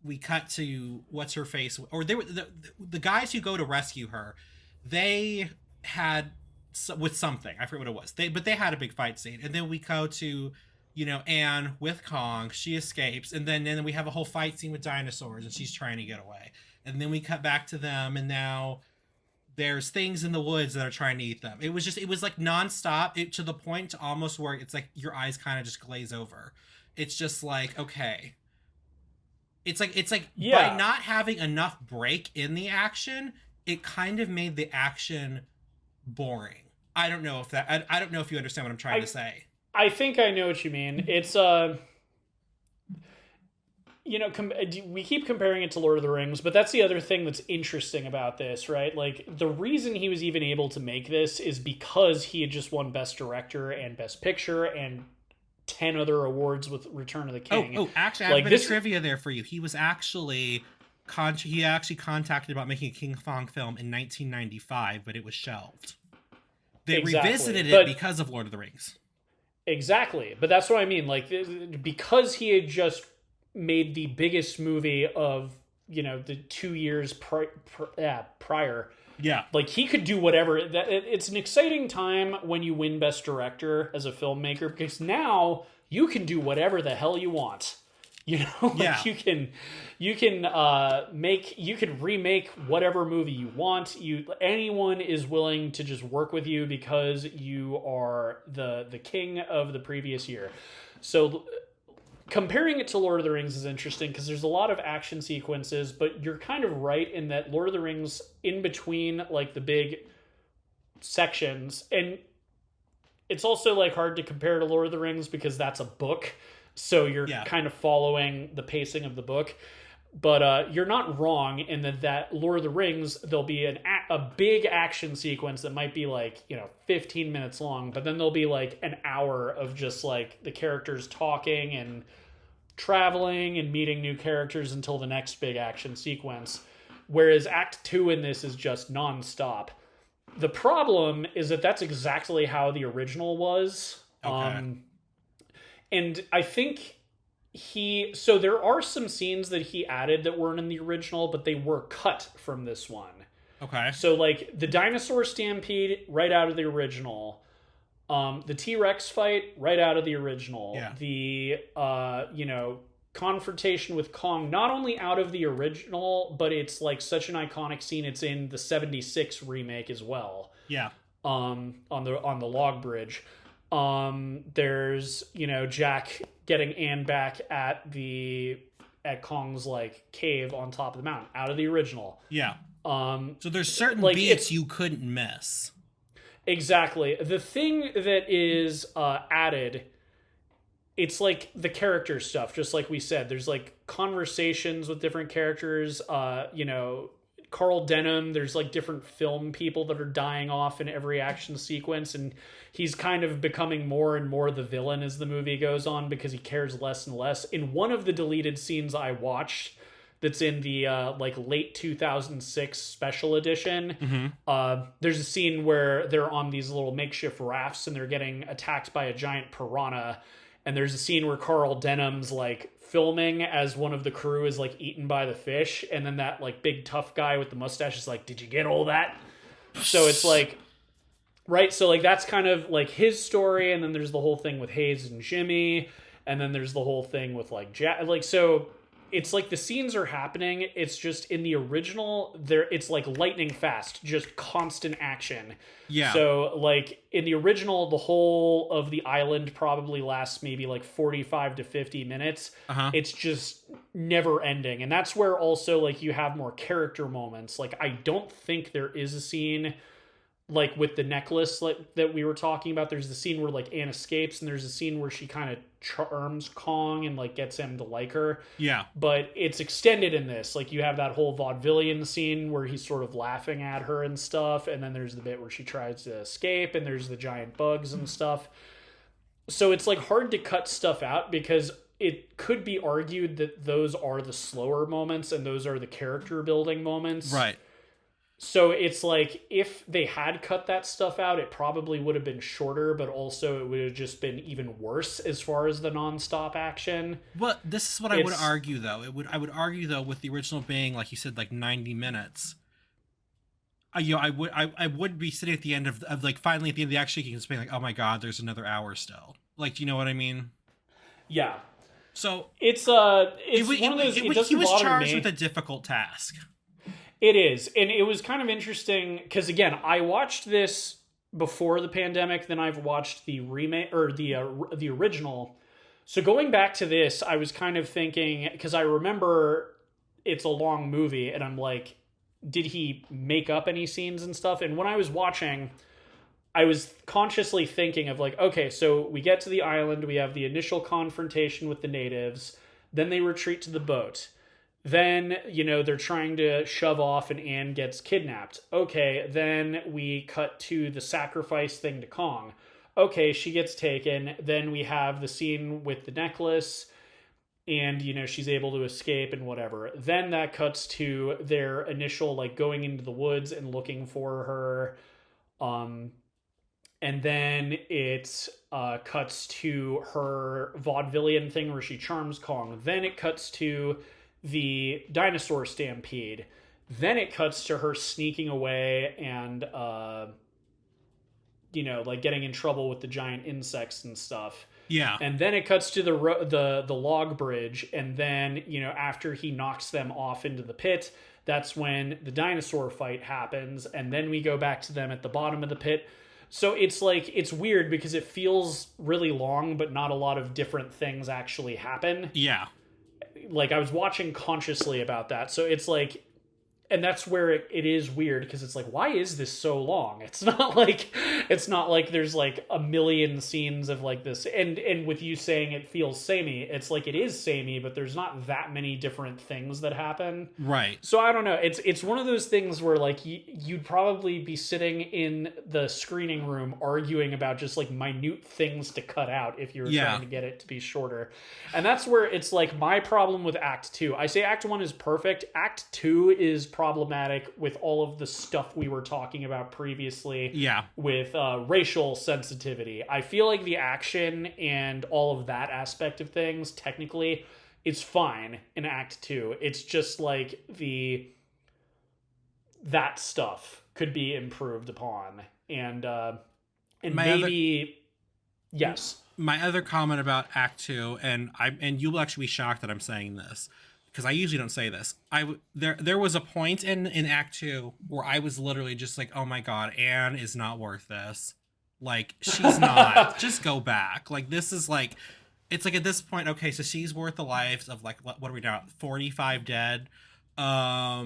we cut to what's her face, or they were the guys who go to rescue her. They had with something, I forget what it was. They had a big fight scene, and then we go to Anne with Kong. She escapes, and then we have a whole fight scene with dinosaurs, and she's trying to get away. And then we cut back to them, and now there's things in the woods that are trying to eat them. It was like nonstop, to the point to almost where it's like your eyes kind of just glaze over. It's just like, okay. It's like Yeah. by not having enough break in the action, it kind of made the action boring. I don't know if you understand what I'm trying to say. I think I know what you mean. It's we keep comparing it to Lord of the Rings, but that's the other thing that's interesting about this, right? Like, the reason he was even able to make this is because he had just won Best Director and Best Picture and 10 other awards with Return of the King. Actually, I have a bit of trivia there for you. He was actually contacted about making a King Kong film in 1995, but it was shelved. They revisited it because of Lord of the Rings. Exactly, but that's what I mean. Like, because he had just made the biggest movie of the 2 years prior. Yeah, like he could do whatever. It's an exciting time when you win Best Director as a filmmaker, because now you can do whatever the hell you want. You can remake whatever movie you want. Anyone is willing to just work with you because you are the king of the previous year. So comparing it to Lord of the Rings is interesting because there's a lot of action sequences, but you're kind of right in that Lord of the Rings, in between like the big sections, and it's also like hard to compare to Lord of the Rings because that's a book. So you're kind of following the pacing of the book. But you're not wrong in that Lord of the Rings, there'll be a big action sequence that might be like, 15 minutes long, but then there'll be like an hour of just like the characters talking and traveling and meeting new characters until the next big action sequence. Whereas Act 2 in this is just nonstop. The problem is that that's exactly how the original was. Okay. And I think so there are some scenes that he added that weren't in the original, but they were cut from this one. Okay. So like the dinosaur stampede, right out of the original. The T-Rex fight, right out of the original. Yeah. The confrontation with Kong, not only out of the original, but it's like such an iconic scene. It's in the 76 remake as well. Yeah. On the log bridge. There's Jack getting Anne back at Kong's like cave on top of the mountain, out of the original. Yeah. So there's certain beats you couldn't miss. Exactly. The thing that is added, it's like the character stuff, just like we said. There's like conversations with different characters. Carl Denham, there's like different film people that are dying off in every action sequence, and he's kind of becoming more and more the villain as the movie goes on because he cares less and less. In one of the deleted scenes I watched that's in the like late 2006 special edition, there's a scene where they're on these little makeshift rafts and they're getting attacked by a giant piranha, and there's a scene where Carl Denham's like filming as one of the crew is like eaten by the fish, and then that like big tough guy with the mustache is like, did you get all that? So it's like, right, so like that's kind of like his story, and then there's the whole thing with Hayes and Jimmy, and then there's the whole thing with like Jack. Like, so it's like the scenes are happening, it's just in the original it's like lightning fast, just constant action. Yeah. So like in the original, the whole of the island probably lasts maybe like 45 to 50 minutes. It's just never ending, and that's where also like you have more character moments. Like I don't think there is a scene like with the necklace like that we were talking about. There's the scene where like Anne escapes, and there's a scene where she kind of charms Kong and like gets him to like her. Yeah. But it's extended in this. Like you have that whole vaudevillian scene where he's sort of laughing at her and stuff, and then there's the bit where she tries to escape, and there's the giant bugs and stuff. So it's like hard to cut stuff out because it could be argued that those are the slower moments and those are the character building moments. Right. So it's like if they had cut that stuff out, it probably would have been shorter, but also it would have just been even worse as far as the nonstop action. Well, this is what I would argue though. I would argue though with the original being, like you said, like 90 minutes. I would be sitting at the end of like finally at the end of the action and being like, oh my god, there's another hour still. Like, do you know what I mean? Yeah. So it's one of those. He was charged with a difficult task. It is, and it was kind of interesting because again, I watched this before the pandemic. Then I've watched the remake or the original. So going back to this, I was kind of thinking because I remember it's a long movie, and I'm like, did he make up any scenes and stuff? And when I was watching, I was consciously thinking of like, okay, so we get to the island, we have the initial confrontation with the natives, then they retreat to the boat. Then, they're trying to shove off and Anne gets kidnapped. Okay, then we cut to the sacrifice thing to Kong. Okay, she gets taken. Then we have the scene with the necklace and, she's able to escape and whatever. Then that cuts to their initial, like, going into the woods and looking for her. And then it cuts to her vaudevillian thing where she charms Kong. Then it cuts to the dinosaur stampede. Then it cuts to her sneaking away and like getting in trouble with the giant insects and stuff. Yeah. And then it cuts to the log bridge, and then after he knocks them off into the pit, that's when the dinosaur fight happens, and then we go back to them at the bottom of the pit. So it's like, it's weird because it feels really long, but not a lot of different things actually happen. Yeah. Like, I was watching consciously about that. So it's like, and that's where it is weird because it's like, why is this so long? It's not like there's like a million scenes of like this. And with you saying it feels samey, it's like it is samey, but there's not that many different things that happen. Right. So I don't know. It's one of those things where like you'd probably be sitting in the screening room arguing about just like minute things to cut out if you were trying to get it to be shorter. And that's where it's like my problem with Act 2. I say Act 1 is perfect. Act 2 is problematic with all of the stuff we were talking about previously. Yeah. With racial sensitivity. I feel like the action and all of that aspect of things technically is fine in Act 2. It's just like that stuff could be improved upon. And yes. My other comment about Act 2, and you will actually be shocked that I'm saying this, because I usually don't say this. There was a point in Act 2 where I was literally just like, oh my god, Anne is not worth this. Like, she's not. Just go back. Like, this is like, it's like at this point, okay, so she's worth the lives of like, what are we now? 45 dead. I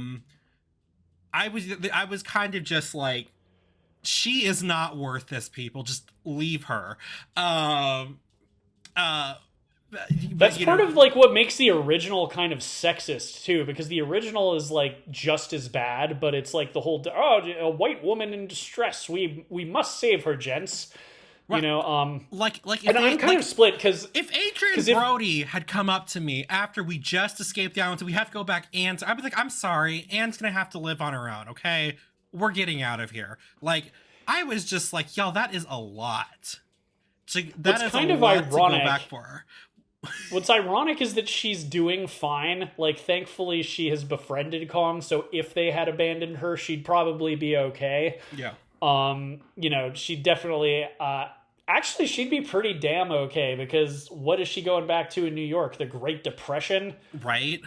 was kind of just like, she is not worth this, people. Just leave her. That's part of like what makes the original kind of sexist too, because the original is like just as bad, but it's like the whole a white woman in distress, we must save her, gents. Right. Like and I'm kind of split because if Adrian Brody had come up to me after we just escaped the island, so we have to go back, I'd be like, I'm sorry, Anne's gonna have to live on her own. Okay, we're getting out of here. Like, I was just like, yo, that is a lot. That is kind of ironic to go back for her. What's ironic is that she's doing fine. Like, thankfully, she has befriended Kong, so if they had abandoned her, she'd probably be okay. Yeah. She definitely... actually, she'd be pretty damn okay, because what is she going back to in New York? The Great Depression? Right.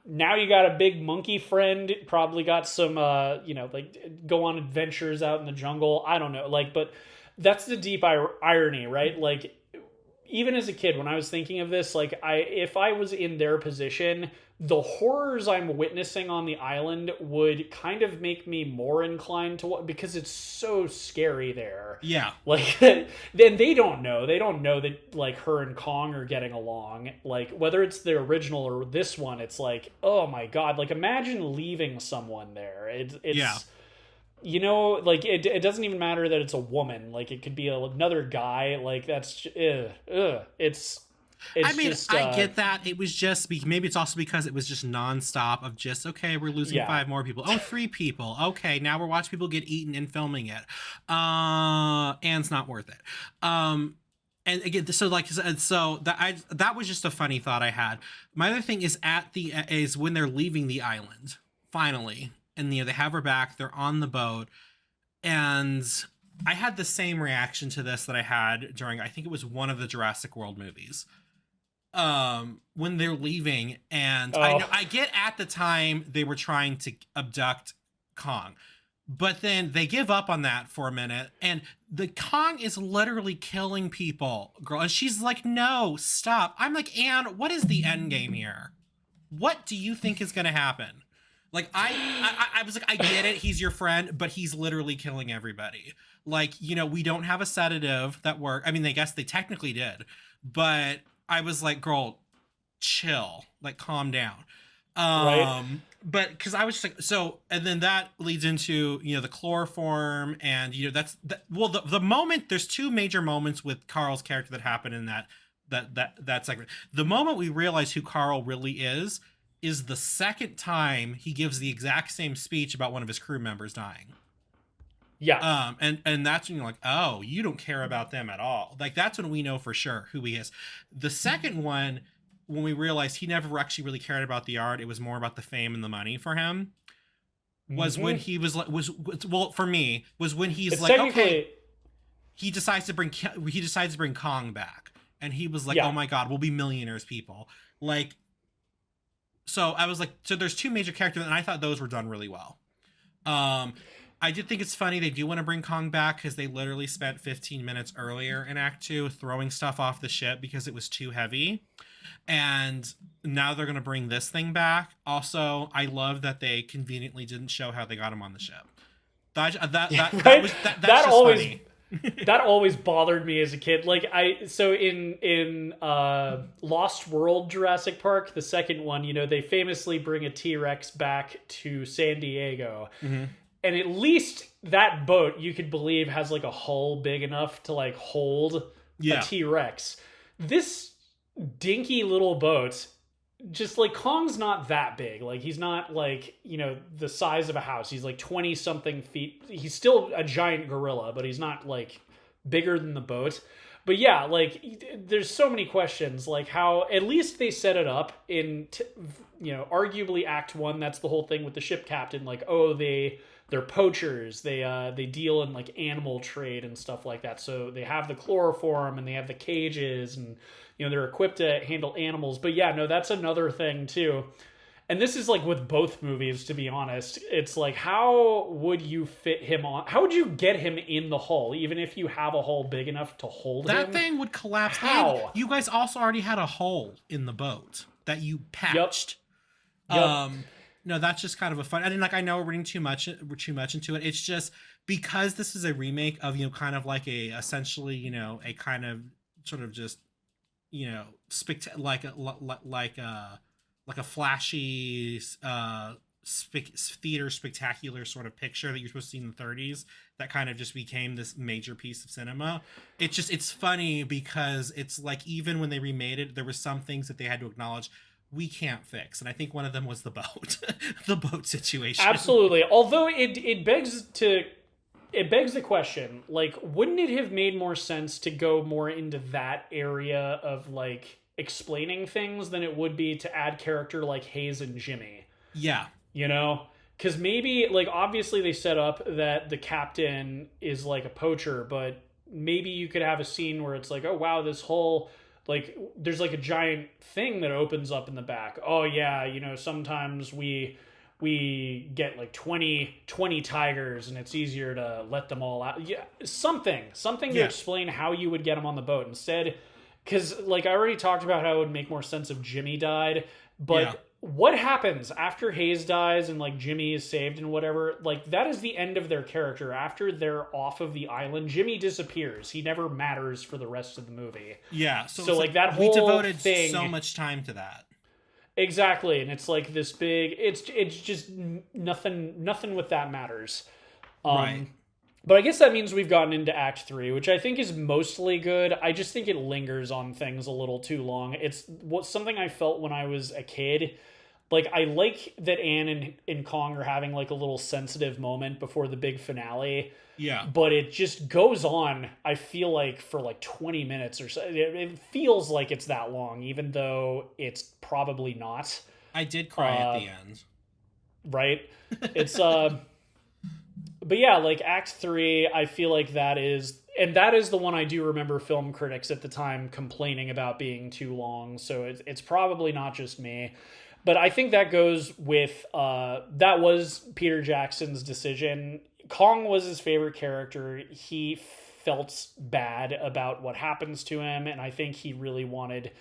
Now you got a big monkey friend, probably got some, go on adventures out in the jungle. I don't know. But that's the deep irony, right? Like, even as a kid, when I was thinking of this, if I was in their position, the horrors I'm witnessing on the island would kind of make me more inclined to because it's so scary there. Yeah. Then they don't know. They don't know that, her and Kong are getting along. Whether it's the original or this one, it's like, oh my God. imagine leaving someone there. It's yeah. It doesn't even matter that it's a woman. It could be another guy. It's I It's mean, just I get that. It was just maybe it's also because it was just nonstop of just okay, we're losing yeah. 5 more people. Oh, 3 people. Okay, now we're watching people get eaten and filming it. And it's not worth it. And again, so like, so that was just a funny thought I had. My other thing is when they're leaving the island finally, and they have her back. They're on the boat, and I had the same reaction to this that I had during, I think it was one of the Jurassic World movies, when they're leaving. And I know, Oh, I get at the time they were trying to abduct Kong, but then they give up on that for a minute, and the Kong is literally killing people, girl, and she's like, no, stop. I'm like, Anne, what is the end game here? What do you think is going to happen? Like, I was like, I get it, he's your friend, but he's literally killing everybody. Like, we don't have a sedative that work. I mean, I guess they technically did, but I was like, girl, chill, like, calm down. right. But because I was just like, so, and then that leads into, the chloroform, and, well, the moment, there's two major moments with Carl's character that happen in that segment. The moment we realize who Carl really is the second time he gives the exact same speech about one of his crew members dying. Yeah. And that's when you're like, oh, you don't care about them at all. Like, that's when we know for sure who he is. The second one, when we realized he never actually really cared about the art, it was more about the fame and the money for him, was when he was like, well, for me, was when he's It's like, technically, okay, he decides to bring Kong back, and he was like, yeah. oh my god, we'll be millionaires, people. Like, so I was like, so there's two major characters, and I thought those were done really well. I did think it's funny they do want to bring Kong back, because they literally spent 15 minutes earlier in Act 2 throwing stuff off the ship because it was too heavy. And now they're going to bring this thing back. Also, I love that they conveniently didn't show how they got him on the ship. That's Right? that's That just always funny. that always bothered me as a kid. Like so in Lost World Jurassic Park, the second one, they famously bring a T-Rex back to San Diego. Mm-hmm. And at least that boat, you could believe, has like a hull big enough to like hold a T-Rex. This dinky little boat, just like, Kong's not that big. Like, he's not like, the size of a house. He's like 20 something feet. He's still a giant gorilla, but he's not like bigger than the boat. But yeah, like, there's so many questions, like how at least they set it up in, arguably Act 1. That's the whole thing with the ship captain. Like, oh, they're poachers. They deal in like animal trade and stuff like that. So they have the chloroform and they have the cages, and they're equipped to handle animals. But yeah, no, that's another thing too. And this is like with both movies, to be honest. It's like, how would you fit him on? How would you get him in the hull, even if you have a hull big enough to hold him? That thing would collapse. How? And you guys also already had a hole in the boat that you patched. Yep. No, that's just kind of a fun. I mean, like, I know we're reading too much into it. It's just because this is a remake of, kind of like essentially, a kind of sort of just, like a flashy theater spectacular sort of picture that you're supposed to see in the 30s that kind of just became this major piece of cinema. It's funny because it's like, even when they remade it, there were some things that they had to acknowledge we can't fix, and I think one of them was the boat. The boat situation. Absolutely. Although it begs the question, like, wouldn't it have made more sense to go more into that area of like explaining things than it would be to add character like Hayes and Jimmy? Yeah. Because maybe, like, obviously they set up that the captain is like a poacher, but maybe you could have a scene where it's like, oh wow, this whole, like, there's like a giant thing that opens up in the back. Oh yeah, sometimes we get like 20 tigers and it's easier to let them all out. Yeah, something to explain how you would get them on the boat instead. Because, like, I already talked about how it would make more sense if Jimmy died, but what happens after Hayes dies and like Jimmy is saved and whatever? Like, that is the end of their character. After they're off of the island, Jimmy disappears. He never matters for the rest of the movie. Yeah. So like that whole we devoted thing, so much time to that. Exactly, and it's like this big. It's just nothing with that matters. Right. But I guess that means we've gotten into Act 3, which I think is mostly good. I just think it lingers on things a little too long. It's something I felt when I was a kid. Like, I like that Anne and Kong are having, like, a little sensitive moment before the big finale. Yeah. But it just goes on, I feel like, for, like, 20 minutes or so. It feels like it's that long, even though it's probably not. I did cry at the end. Right? It's, but yeah, like Act 3, I feel like that is, and that is the one I do remember film critics at the time complaining about being too long. So it's probably not just me, but I think that goes with that was Peter Jackson's decision. Kong was his favorite character. He felt bad about what happens to him, and I think he really wanted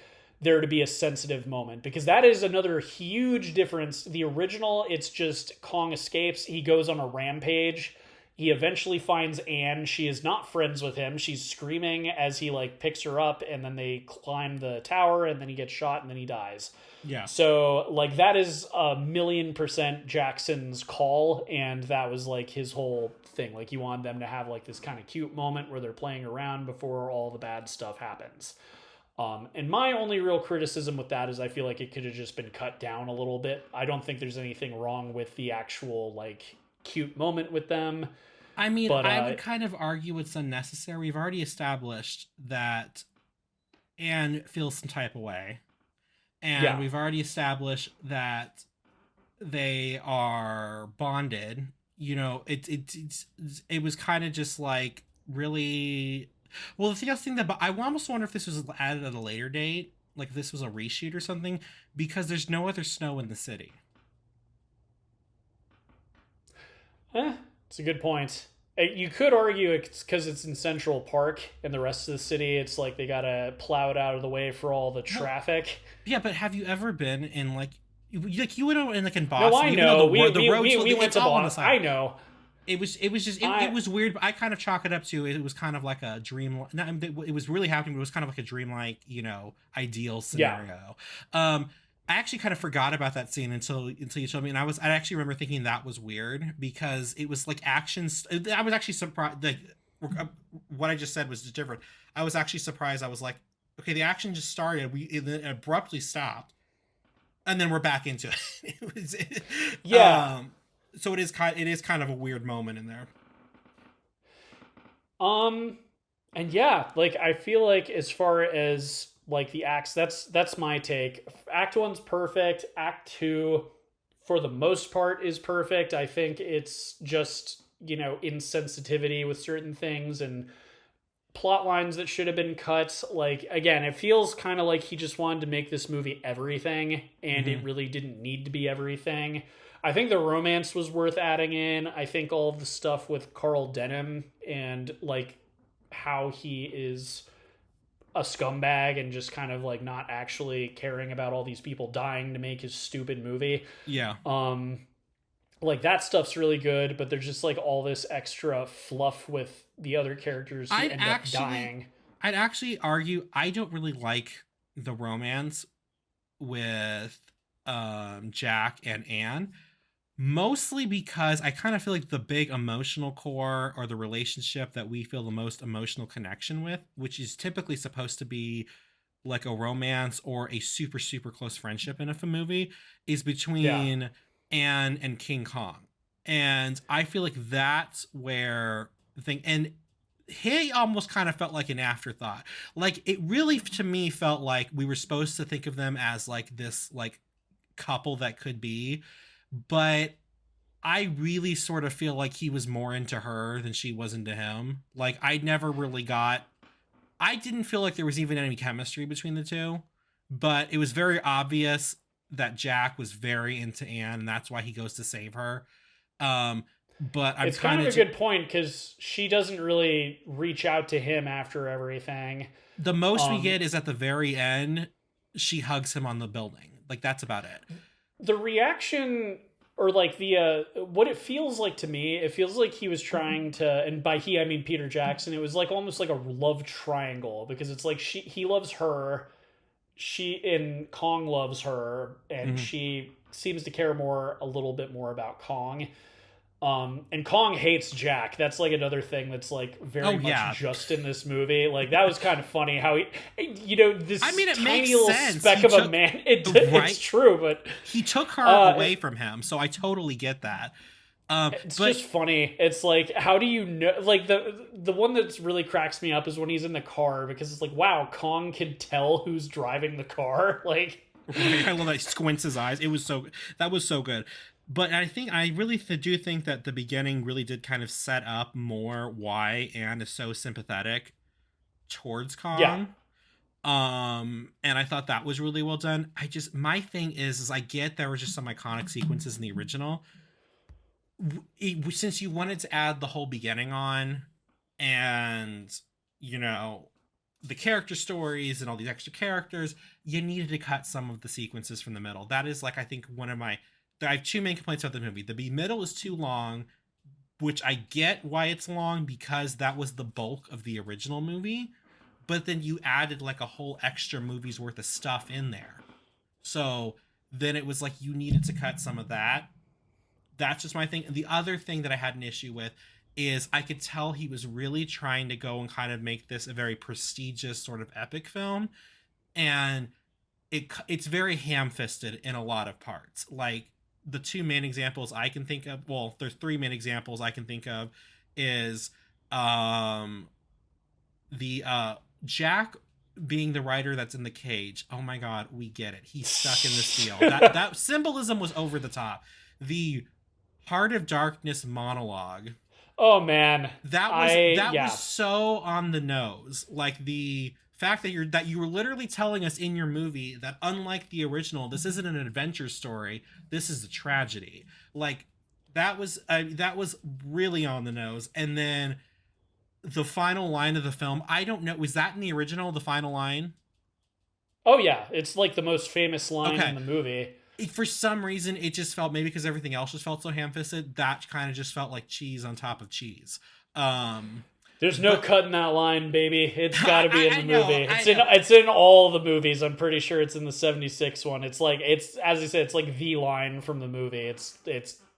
there to be a sensitive moment, because that is another huge difference. The original, it's just Kong escapes, he goes on a rampage, he eventually finds Anne, she is not friends with him, she's screaming as he like picks her up, and then they climb the tower, and then he gets shot, and then he dies. Yeah. So like that is 1,000,000% Jackson's call, and that was like his whole thing. Like, you wanted them to have like this kind of cute moment where they're playing around before all the bad stuff happens. And my only real criticism with that is I feel like it could have just been cut down a little bit. I don't think there's anything wrong with the actual like cute moment with them. I mean, but, I would kind of argue it's unnecessary. We've already established that Anne feels some type of way. And we've already established that they are bonded. You know, it was kind of just like really... Well, the thing that, but I almost wonder if this was added at a later date, like if this was a reshoot or something, because there's no other snow in the city. It's a good point. You could argue it's because it's in Central Park, and the rest of the city, it's like they gotta plow it out of the way for all the traffic. Yeah, but have you ever been in like you went in like in Boston? No, I know. We went to Boston. I know. It was just it was weird, but I kind of chalk it up to it was kind of like a dream. It was really happening, but it was kind of like a dreamlike, ideal scenario. Yeah. I actually kind of forgot about that scene until you told me, and I actually remember thinking that was weird because it was like actions. I was actually surprised. Like, what I just said was just different. I was actually surprised. I was like, okay, the action just started. It then abruptly stopped, and then we're back into it. Yeah. So it is kind of a weird moment in there. And yeah, like I feel like as far as like the acts, that's my take. Act 1's perfect. Act 2, for the most part, is perfect. I think it's just, insensitivity with certain things and plot lines that should have been cut. Like, again, it feels kind of like he just wanted to make this movie everything, and it really didn't need to be everything. I think the romance was worth adding in. I think all of the stuff with Carl Denham and like how he is a scumbag and just kind of like not actually caring about all these people dying to make his stupid movie. Yeah. Like that stuff's really good, but there's just like all this extra fluff with the other characters who end up dying. I'd actually argue I don't really like the romance with Jack and Anne. Mostly because I kind of feel like the big emotional core or the relationship that we feel the most emotional connection with, which is typically supposed to be like a romance or a super, super close friendship in a movie, is between Anne and King Kong. And I feel like that's where the thing... And he almost kind of felt like an afterthought. Like, it really, to me, felt like we were supposed to think of them as like this like couple that could be... But I really sort of feel like he was more into her than she was into him. Like, I didn't feel like there was even any chemistry between the two, but it was very obvious that Jack was very into Anne, and that's why he goes to save her. But it's kind of a good point, because she doesn't really reach out to him after everything. The most we get is at the very end, she hugs him on the building. Like, that's about it. The reaction, or like the what it feels like to me, it feels like he was trying to, and by he I mean Peter Jackson, it was like almost like a love triangle, because it's like he loves her, and Kong loves her, and she seems to care a little bit more about Kong. And Kong hates Jack. That's like another thing that's like very much just in this movie. Like that was kind of funny how this it tiny makes little sense. speck of a man. It's true, but he took her away from him, so I totally get that. It's just funny. It's like, how do you know? Like the one that's really cracks me up is when he's in the car, because it's like, wow, Kong can tell who's driving the car. Like, I love that he squints his eyes. That was so good. But I really do think that the beginning really did kind of set up more why Anne is so sympathetic towards Kong. Yeah. And I thought that was really well done. My thing is I get there were just some iconic sequences in the original. Since you wanted to add the whole beginning on, and the character stories and all these extra characters, you needed to cut some of the sequences from the middle. That is like, I think I have two main complaints about the movie. The middle is too long, which I get why it's long, because that was the bulk of the original movie. But then you added like a whole extra movie's worth of stuff in there. So then it was like you needed to cut some of that. That's just my thing. And the other thing that I had an issue with is I could tell he was really trying to go and kind of make this a very prestigious sort of epic film. And it's very ham-fisted in a lot of parts. Like, the two main examples I can think of, well, there's three main examples I can think of, is the Jack being the writer that's in the cage. Oh my god, we get it. He's stuck in the steel. That symbolism was over the top. The Heart of Darkness monologue. Oh man, that was so on the nose. Like the fact that you were literally telling us in your movie that unlike the original, this isn't an adventure story. This is a tragedy. Like that was really on the nose. And then the final line of the film, I don't know, was that in the original? The final line? Oh yeah, it's like the most famous line in the movie. For some reason, it just felt, maybe because everything else just felt so ham-fisted, that kind of just felt like cheese on top of cheese. There's no cutting that line, baby. It's got to be in the movie. It's in all the movies. I'm pretty sure it's in the 76 one. It's like, it's, as I said, it's like the line from the movie. It's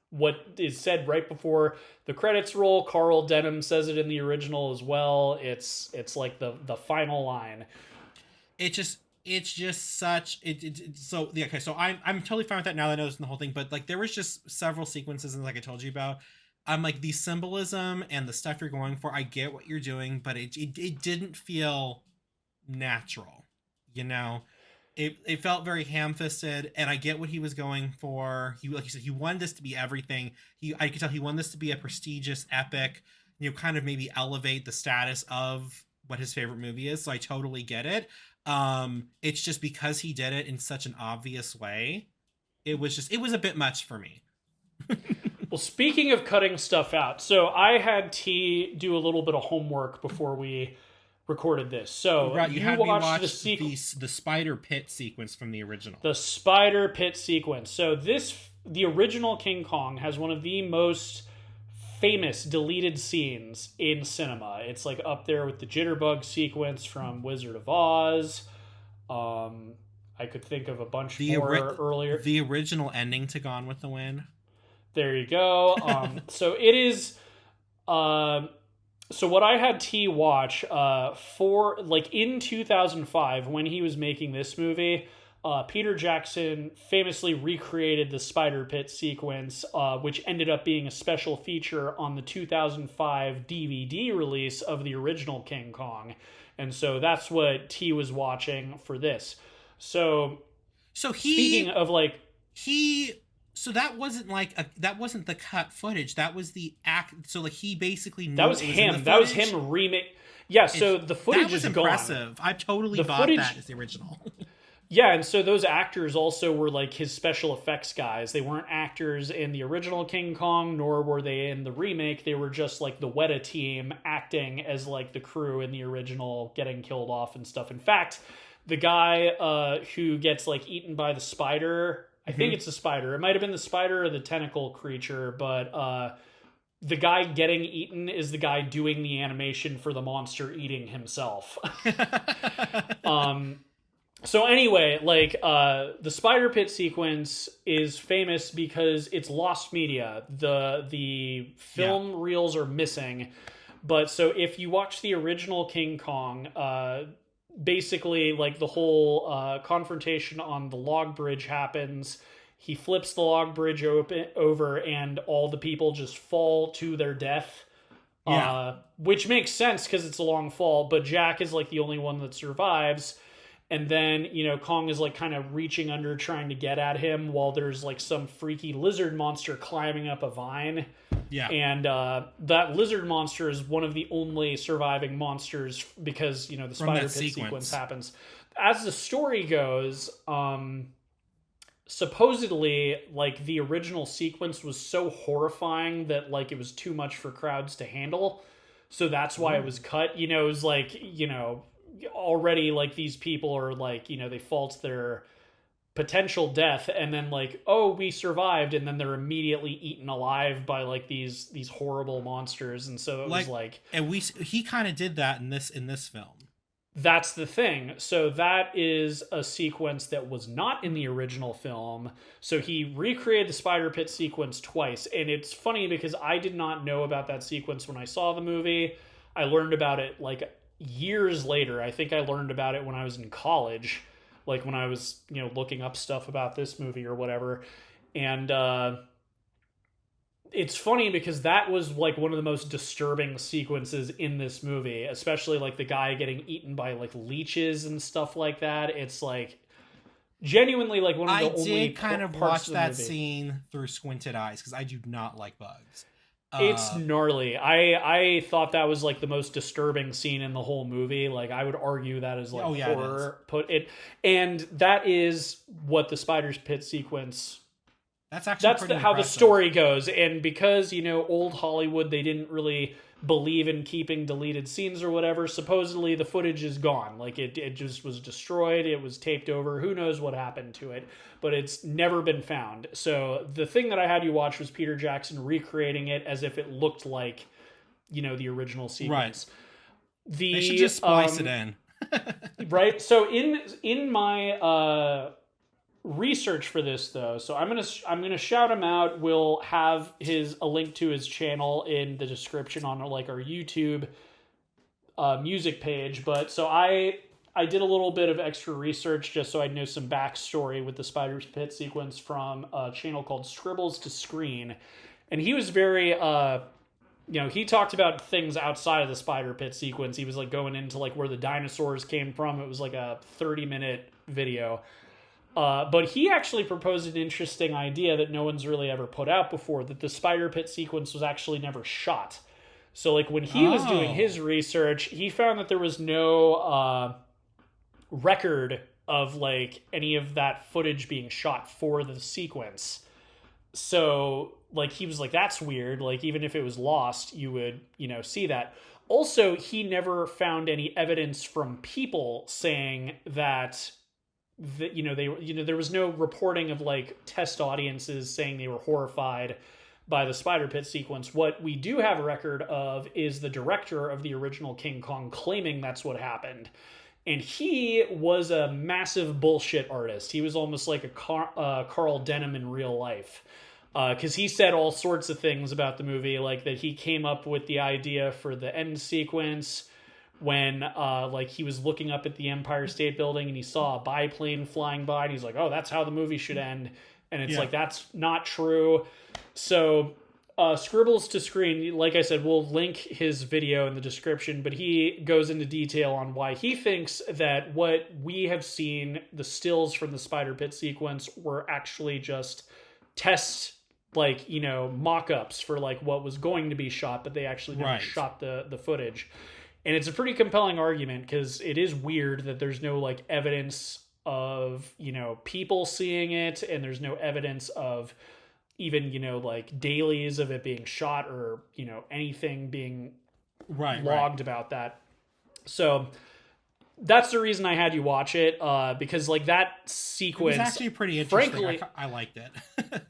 what is said right before the credits roll. Carl Denham says it in the original as well. It's like the final line. It's just such so yeah, okay, so I'm totally fine with that now that I know this in the whole thing, but like there was just several sequences, and like I told you about, I'm like, the symbolism and the stuff you're going for, I get what you're doing, but it didn't feel natural, it felt very ham-fisted, and I get what he was going for. He, like you said, he wanted this to be everything. I could tell he wanted this to be a prestigious epic, kind of maybe elevate the status of what his favorite movie is, so I totally get it. It's just because he did it in such an obvious way, it was a bit much for me. Well, speaking of cutting stuff out, so I had T do a little bit of homework before we recorded this. So right, you had watched me watch the spider pit sequence from the original. The spider pit sequence. So the original King Kong has one of the most famous deleted scenes in cinema. It's like up there with the jitterbug sequence from Wizard of Oz. I could think of a bunch more earlier. The original ending to Gone with the Wind. There you go. So it is. So what I had T watch for, like, in 2005 when he was making this movie, Peter Jackson famously recreated the spider pit sequence, which ended up being a special feature on the 2005 DVD release of the original King Kong. And so that's what T was watching for this. So speaking of like... So that wasn't the cut footage. That was the act. So like he basically knew that was him. That was him remake. Yeah. So the footage is impressive. Gone. I totally bought that as the original. Yeah, and so those actors also were like his special effects guys. They weren't actors in the original King Kong, nor were they in the remake. They were just like the Weta team acting as like the crew in the original, getting killed off and stuff. In fact, the guy who gets like eaten by the spider, I think it's the spider. It might have been the spider or the tentacle creature, but the guy getting eaten is the guy doing the animation for the monster eating himself. So anyway, like the spider pit sequence is famous because it's lost media. The Yeah. film reels are missing. But so if you watch the original King Kong, basically like the whole confrontation on the log bridge happens. He flips the log bridge over, and all the people just fall to their death. Yeah. Which makes sense because it's a long fall, but Jack is like the only one that survives. And then, Kong is like kind of reaching under trying to get at him while there's like some freaky lizard monster climbing up a vine. Yeah. And that lizard monster is one of the only surviving monsters because, the spider pit sequence happens. As the story goes, supposedly, like, the original sequence was so horrifying that, like, it was too much for crowds to handle. So that's why it was cut. It was like, already like these people are like, they fall to their potential death, and then like, oh, we survived, and then they're immediately eaten alive by like these horrible monsters. And so it was like, and he kind of did that in this film. That's the thing. So that is a sequence that was not in the original film. So he recreated the spider pit sequence twice. And it's funny because I did not know about that sequence when I saw the movie. I learned about it like years later. I think I learned about it when I was in college, like when I was, looking up stuff about this movie or whatever. And it's funny because that was like one of the most disturbing sequences in this movie, especially like the guy getting eaten by like leeches and stuff like that. It's like genuinely like one of the only I did kind of watch that movie. scene through squinted eyes because I do not like bugs. It's gnarly. I thought that was like the most disturbing scene in the whole movie. Like I would argue that is like horror put it, and that is what the spider's pit sequence. That's how the story goes. And because, old Hollywood, they didn't really believe in keeping deleted scenes or whatever, supposedly the footage is gone. Like it just was destroyed. It was taped over. Who knows what happened to it, but it's never been found. So the thing that I had you watch was Peter Jackson recreating it as if it looked like, the original sequence. Right. They should just splice it in. Right. So in my, research for this though, so I'm gonna shout him out. We'll have a link to his channel in the description on like our YouTube music page. But so I did a little bit of extra research just so I'd know some backstory with the spider's pit sequence from a channel called Scribbles to Screen, and he was very he talked about things outside of the spider pit sequence. He was like going into like where the dinosaurs came from. It was like a 30-minute video. But he actually proposed an interesting idea that no one's really ever put out before, that the spider pit sequence was actually never shot. So like when he was doing his research, he found that there was no record of like any of that footage being shot for the sequence. So like he was like, that's weird. Like even if it was lost, you would, see that. Also, he never found any evidence from people saying that there was no reporting of like test audiences saying they were horrified by the spider pit sequence. What we do have a record of is the director of the original King Kong claiming that's what happened. And he was a massive bullshit artist. He was almost like a Carl Denham in real life. Because he said all sorts of things about the movie, like that he came up with the idea for the end sequence when like he was looking up at the Empire State Building and he saw a biplane flying by and he's like, oh, that's how the movie should end. And it's like, that's not true. So Scribbles to Screen, like I said, we'll link his video in the description, but he goes into detail on why he thinks that what we have seen, the stills from the spider pit sequence, were actually just tests, like, mock-ups for like what was going to be shot, but they actually never shot the footage. And it's a pretty compelling argument because it is weird that there's no like evidence of, people seeing it, and there's no evidence of even, like dailies of it being shot or, anything being logged about that. So that's the reason I had you watch it, because like that sequence, it was actually pretty interesting. Frankly, I liked it.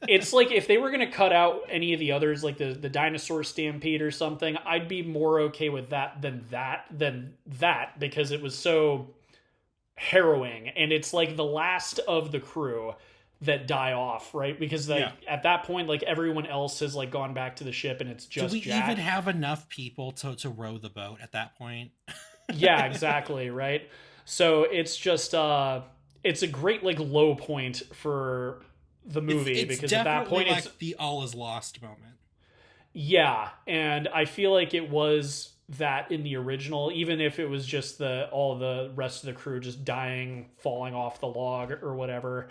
It's like if they were going to cut out any of the others, like the dinosaur stampede or something, I'd be more okay with that than that, because it was so harrowing, and it's like the last of the crew that die off, right? Because like at that point, like everyone else has like gone back to the ship, and it's just do we Jack. even have enough people to row the boat at that point? Yeah, exactly, right? So it's just it's a great like low point for the movie, it's because at that point like it's the all is lost moment. Yeah, and I feel like it was that in the original, even if it was just all the rest of the crew just dying, falling off the log or whatever.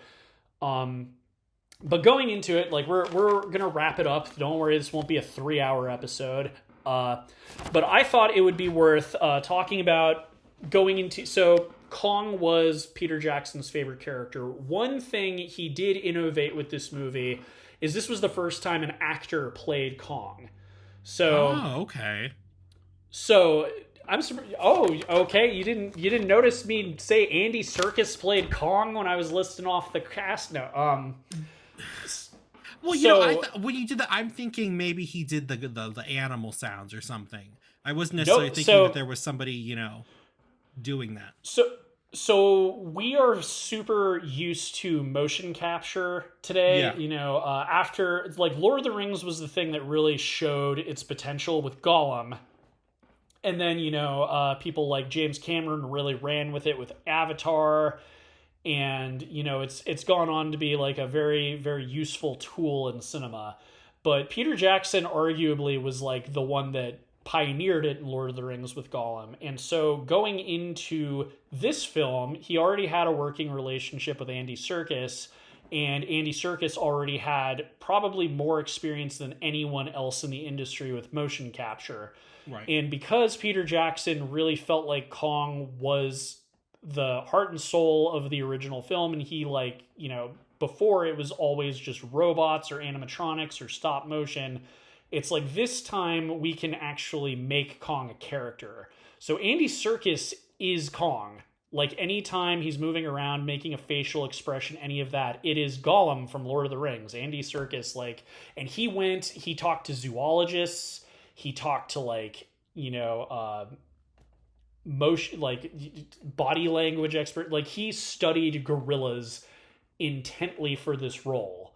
But going into it, like we're gonna wrap it up. Don't worry, this won't be a 3-hour episode. But I thought it would be worth talking about going into. So Kong was Peter Jackson's favorite character. One thing he did innovate with this movie is this was the first time an actor played Kong. So okay. So I'm surprised. Oh, okay. You didn't notice me say Andy Serkis played Kong when I was listing off the cast? No. Well, you know, when you did that, I'm thinking maybe he did the animal sounds or something. I wasn't necessarily thinking that there was somebody, you know, doing that. So we are super used to motion capture today. Yeah. You know, after like Lord of the Rings was the thing that really showed its potential with Gollum. And then, you know, people like James Cameron really ran with it with Avatar. And, you know, it's gone on to be like a very, very useful tool in cinema. But Peter Jackson arguably was like the one that pioneered it in Lord of the Rings with Gollum. And so going into this film, he already had a working relationship with Andy Serkis. And Andy Serkis already had probably more experience than anyone else in the industry with motion capture. Right. And because Peter Jackson really felt like Kong was the heart and soul of the original film, and he, like, you know, before it was always just robots or animatronics or stop motion, it's like this time we can actually make Kong a character. So Andy Serkis is Kong. Like, anytime he's moving around, making a facial expression, any of that, it is Gollum from Lord of the Rings, Andy Serkis. Like, and he talked to zoologists, he talked to, like, you know, motion, like body language expert. Like, he studied gorillas intently for this role.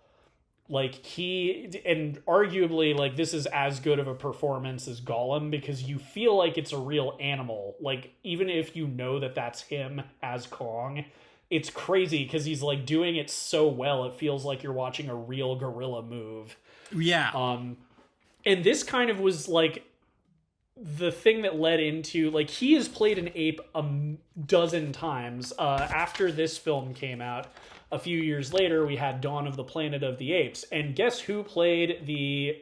Like, and arguably, like, this is as good of a performance as Gollum, because you feel like it's a real animal. Like, even if you know that that's him as Kong, it's crazy because he's like doing it so well, it feels like you're watching a real gorilla move. Yeah. And this kind of was like the thing that led into, like, he has played an ape a dozen times. After this film came out, a few years later, we had Dawn of the Planet of the Apes. And guess who played the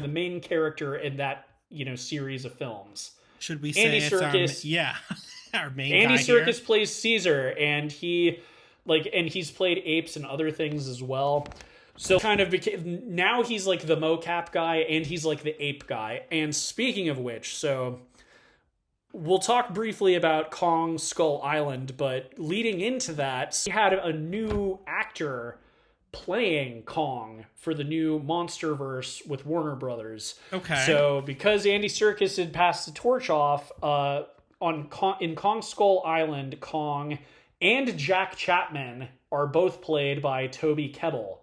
main character in that, you know, series of films? Should we say Andy Serkis? Our main Andy guy Serkis here. plays Caesar, and he's played apes and other things as well. So kind of now he's like the mocap guy, and he's like the ape guy. And speaking of which, so we'll talk briefly about Kong Skull Island, but leading into that, we had a new actor playing Kong for the new MonsterVerse with Warner Brothers. Okay. So because Andy Serkis had passed the torch off in Kong Skull Island, Kong and Jack Chapman are both played by Toby Kebbell.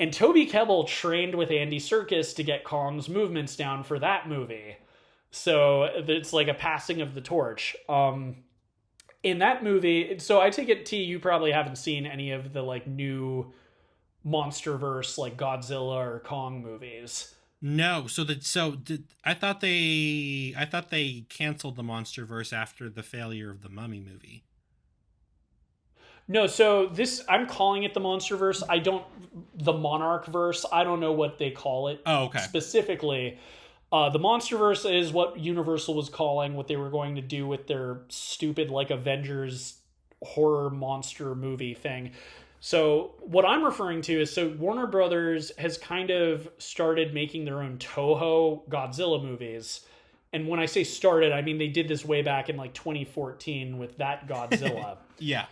And Toby Kebbell trained with Andy Serkis to get Kong's movements down for that movie. So it's like a passing of the torch. In that movie, so I take it, T, you probably haven't seen any of the like new MonsterVerse, like Godzilla or Kong movies. No, I thought they canceled the MonsterVerse after the failure of the Mummy movie. No, so I'm calling it the MonsterVerse. The Monarchverse. I don't know what they call it. Oh, okay. Specifically, the MonsterVerse is what Universal was calling what they were going to do with their stupid like Avengers horror monster movie thing. So what I'm referring to is, so Warner Brothers has kind of started making their own Toho Godzilla movies. And when I say started, I mean they did this way back in like 2014 with that Godzilla. Yeah.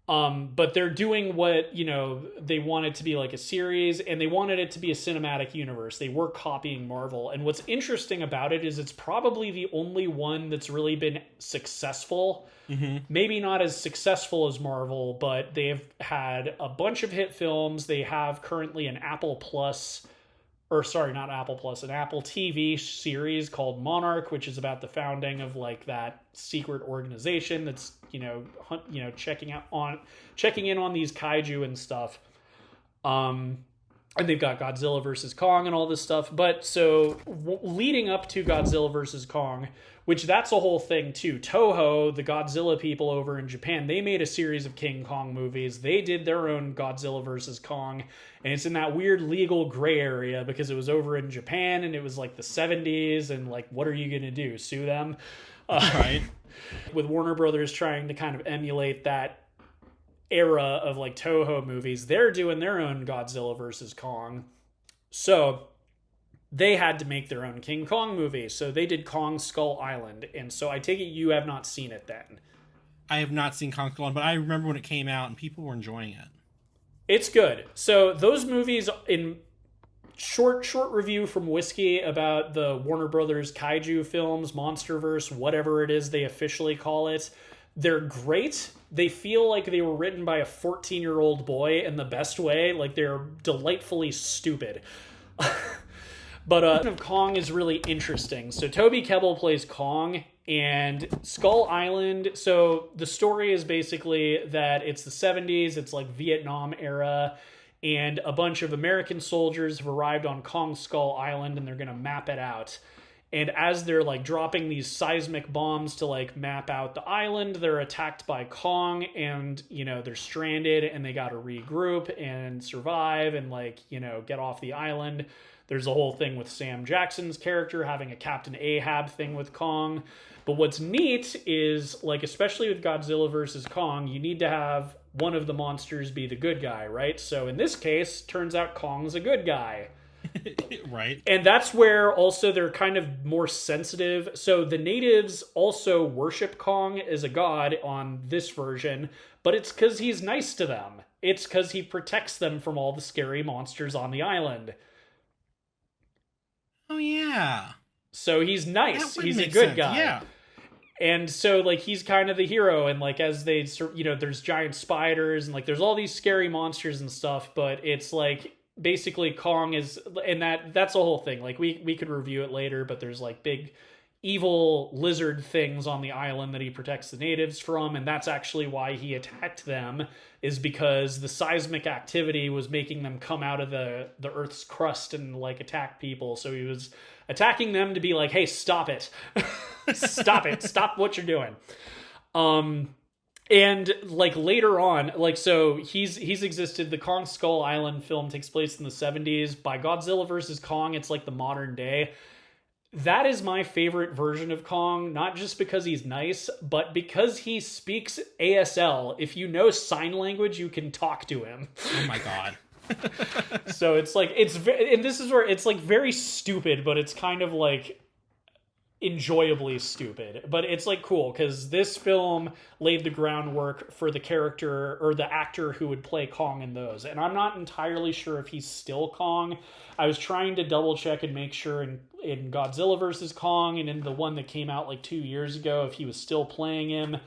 But they're doing what, they want it to be like a series, and they wanted it to be a cinematic universe. They were copying Marvel. And what's interesting about it is it's probably the only one that's really been successful. Mm-hmm. Maybe not as successful as Marvel, but they've had a bunch of hit films. They have currently an Apple Plus, or sorry, not Apple Plus, an Apple TV series called Monarch, which is about the founding of like that secret organization that's checking in on these kaiju and stuff. And they've got Godzilla versus Kong and all this stuff. But so leading up to Godzilla versus Kong, which that's a whole thing too. Toho, the Godzilla people over in Japan, they made a series of King Kong movies. They did their own Godzilla versus Kong, and it's in that weird legal gray area because it was over in Japan and it was like the 70s, and like, what are you going to do? Sue them? Right. With Warner Brothers trying to kind of emulate that era of like Toho movies, they're doing their own Godzilla versus Kong. So they had to make their own King Kong movie. So they did Kong Skull Island. And so I take it you have not seen it then. I have not seen Kong Skull Island, but I remember when it came out and people were enjoying it. It's good. So those movies, in short review from Whiskey about the Warner Brothers kaiju films, Monsterverse, whatever it is they officially call it, they're great. They feel like they were written by a 14-year-old boy in the best way. Like, they're delightfully stupid. But Kong is really interesting. So Toby Kebbell plays Kong, and Skull Island. So the story is basically that it's the 70s. It's like Vietnam era. And a bunch of American soldiers have arrived on Kong Skull Island, and they're going to map it out. And as they're like dropping these seismic bombs to like map out the island, they're attacked by Kong, and they're stranded, and they got to regroup and survive and get off the island. There's a whole thing with Sam Jackson's character having a Captain Ahab thing with Kong. But what's neat is, like, especially with Godzilla versus Kong, you need to have one of the monsters be the good guy, right? So in this case, turns out Kong's a good guy. Right. And that's where also they're kind of more sensitive. So the natives also worship Kong as a god on this version, but it's because he's nice to them. It's because he protects them from all the scary monsters on the island. Oh, yeah. So he's nice. He's a good sense. guy. Yeah. And so, like, he's kind of the hero. And, like, as they, there's giant spiders and, like, there's all these scary monsters and stuff. But it's, like, basically Kong is... And that's the whole thing. Like, we could review it later, but there's, like, big evil lizard things on the island that he protects the natives from. And that's actually why he attacked them, is because the seismic activity was making them come out of the Earth's crust and, like, attack people. So he was attacking them to be like, hey, stop it. Stop it. Stop what you're doing. And like later on, like, so he's existed. The Kong Skull Island film takes place in the 70s. By Godzilla versus Kong, it's like the modern day. That is my favorite version of Kong, not just because he's nice, but because he speaks ASL. If you know sign language, you can talk to him. Oh my god. So it's like, and this is where it's like very stupid, but it's kind of like enjoyably stupid. But it's like cool because this film laid the groundwork for the character or the actor who would play Kong in those. And I'm not entirely sure if he's still Kong. I was trying to double check and make sure in Godzilla vs. Kong and in the one that came out like 2 years ago if he was still playing him.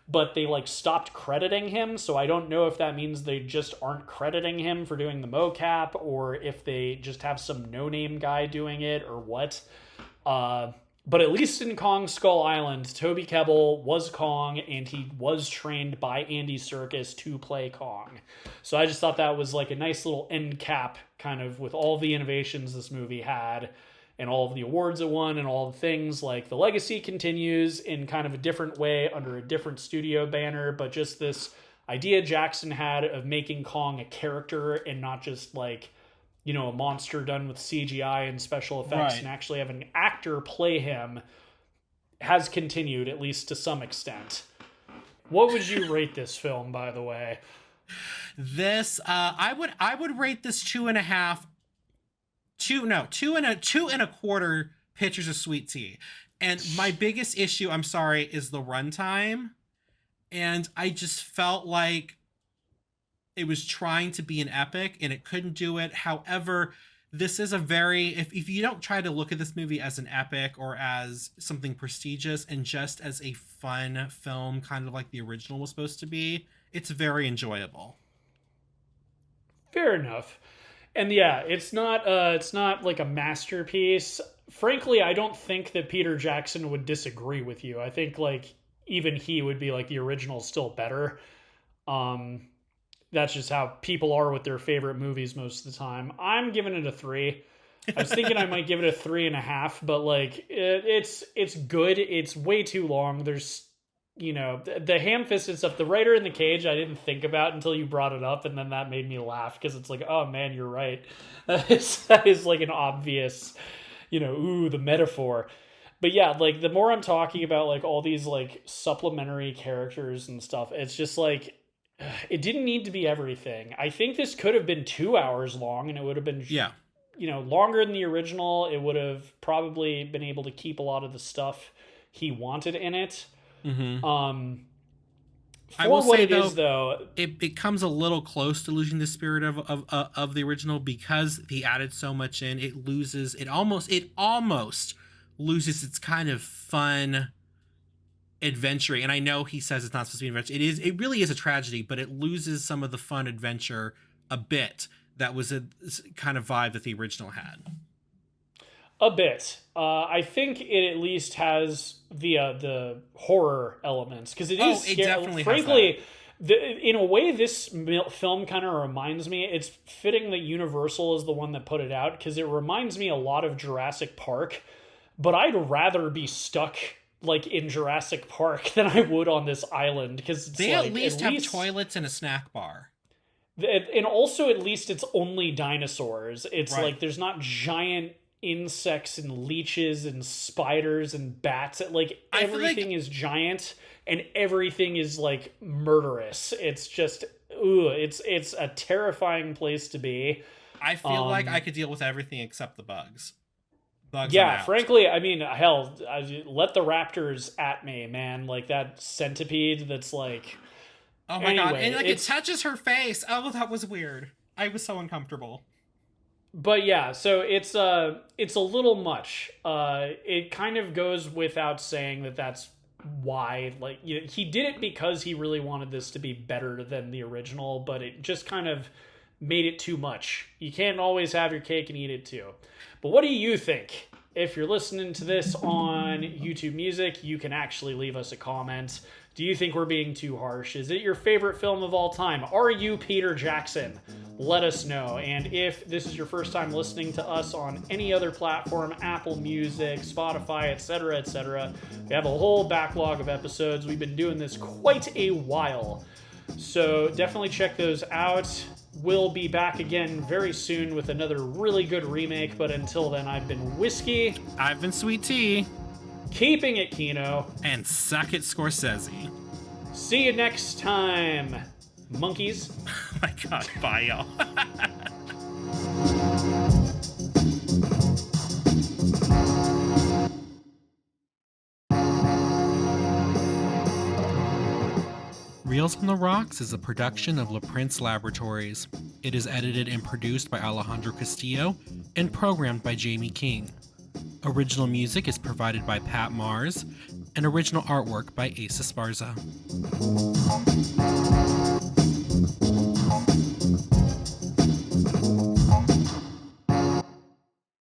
But they like stopped crediting him, so I don't know if that means they just aren't crediting him for doing the mocap, or if they just have some no-name guy doing it, or what. But at least in Kong Skull Island, Toby Kebbell was Kong, and he was trained by Andy Serkis to play Kong. So I just thought that was like a nice little end cap, kind of with all the innovations this movie had, and all of the awards it won, and all the things. Like, the legacy continues in kind of a different way under a different studio banner, but just this idea Jackson had of making Kong a character and not just like, a monster done with CGI and special effects, right, and actually have an actor play him has continued, at least to some extent. What would you rate this film, by the way? This, I would rate this 2.5. Two and a quarter pitchers of sweet tea. And my biggest issue, I'm sorry, is the runtime. And I just felt like it was trying to be an epic and it couldn't do it. However, this is a very, if you don't try to look at this movie as an epic or as something prestigious and just as a fun film, kind of like the original was supposed to be, it's very enjoyable. Fair enough. And yeah, it's not like a masterpiece. Frankly, I don't think that Peter Jackson would disagree with you. I think like even he would be like the original's still better. That's just how people are with their favorite movies most of the time. I'm giving it a 3. I was thinking I might give it a 3.5, but like it's good. It's way too long. There's the ham-fisted stuff, the writer in the cage, I didn't think about until you brought it up, and then that made me laugh because it's like, oh man, you're right. That is like an obvious, the metaphor. But yeah, like the more I'm talking about like all these like supplementary characters and stuff, it's just like it didn't need to be everything. I think this could have been 2 hours long, and it would have been longer than the original. It would have probably been able to keep a lot of the stuff he wanted in it. Mm-hmm. I will say though, it comes a little close to losing the spirit of the original because he added so much in. It almost loses its kind of fun adventure. And I know he says it's not supposed to be an adventure. It really is a tragedy, but it loses some of the fun adventure a bit. That was a kind of vibe that the original had. A bit. I think it at least has the horror elements because it is. It definitely. Frankly, in a way, this film kind of reminds me. It's fitting that Universal is the one that put it out because it reminds me a lot of Jurassic Park. But I'd rather be stuck like in Jurassic Park than I would on this island because they at least have toilets and a snack bar. And also, at least it's only dinosaurs. It's right. like there's not giant insects and leeches and spiders and bats. Like everything is giant and everything is like murderous. It's just it's a terrifying place to be. I feel like I could deal with everything except the bugs. Yeah, frankly, I mean, hell, let the raptors at me, man. Like that centipede that's like, oh my god, and like it touches her face. Oh, that was weird. I was so uncomfortable. But yeah, so it's a little much. It kind of goes without saying that that's why. Like he did it because he really wanted this to be better than the original, but it just kind of made it too much. You can't always have your cake and eat it too. But what do you think? If you're listening to this on YouTube Music, you can actually leave us a comment. Do you think we're being too harsh? Is it your favorite film of all time? Are you Peter Jackson? Let us know. And if this is your first time listening to us on any other platform, Apple Music, Spotify, etc., we have a whole backlog of episodes. We've been doing this quite a while. So definitely check those out. We'll be back again very soon with another really good remake. But until then, I've been Whiskey. I've been Sweet Tea. Keeping it Kino. And suck it, Scorsese. See you next time, monkeys. Oh my god, bye y'all. Reels on the Rocks is a production of La Prince Laboratories. It is edited and produced by Alejandro Castillo and programmed by Jamie King. Original music is provided by Pat Mars, and original artwork by Asa Esparza.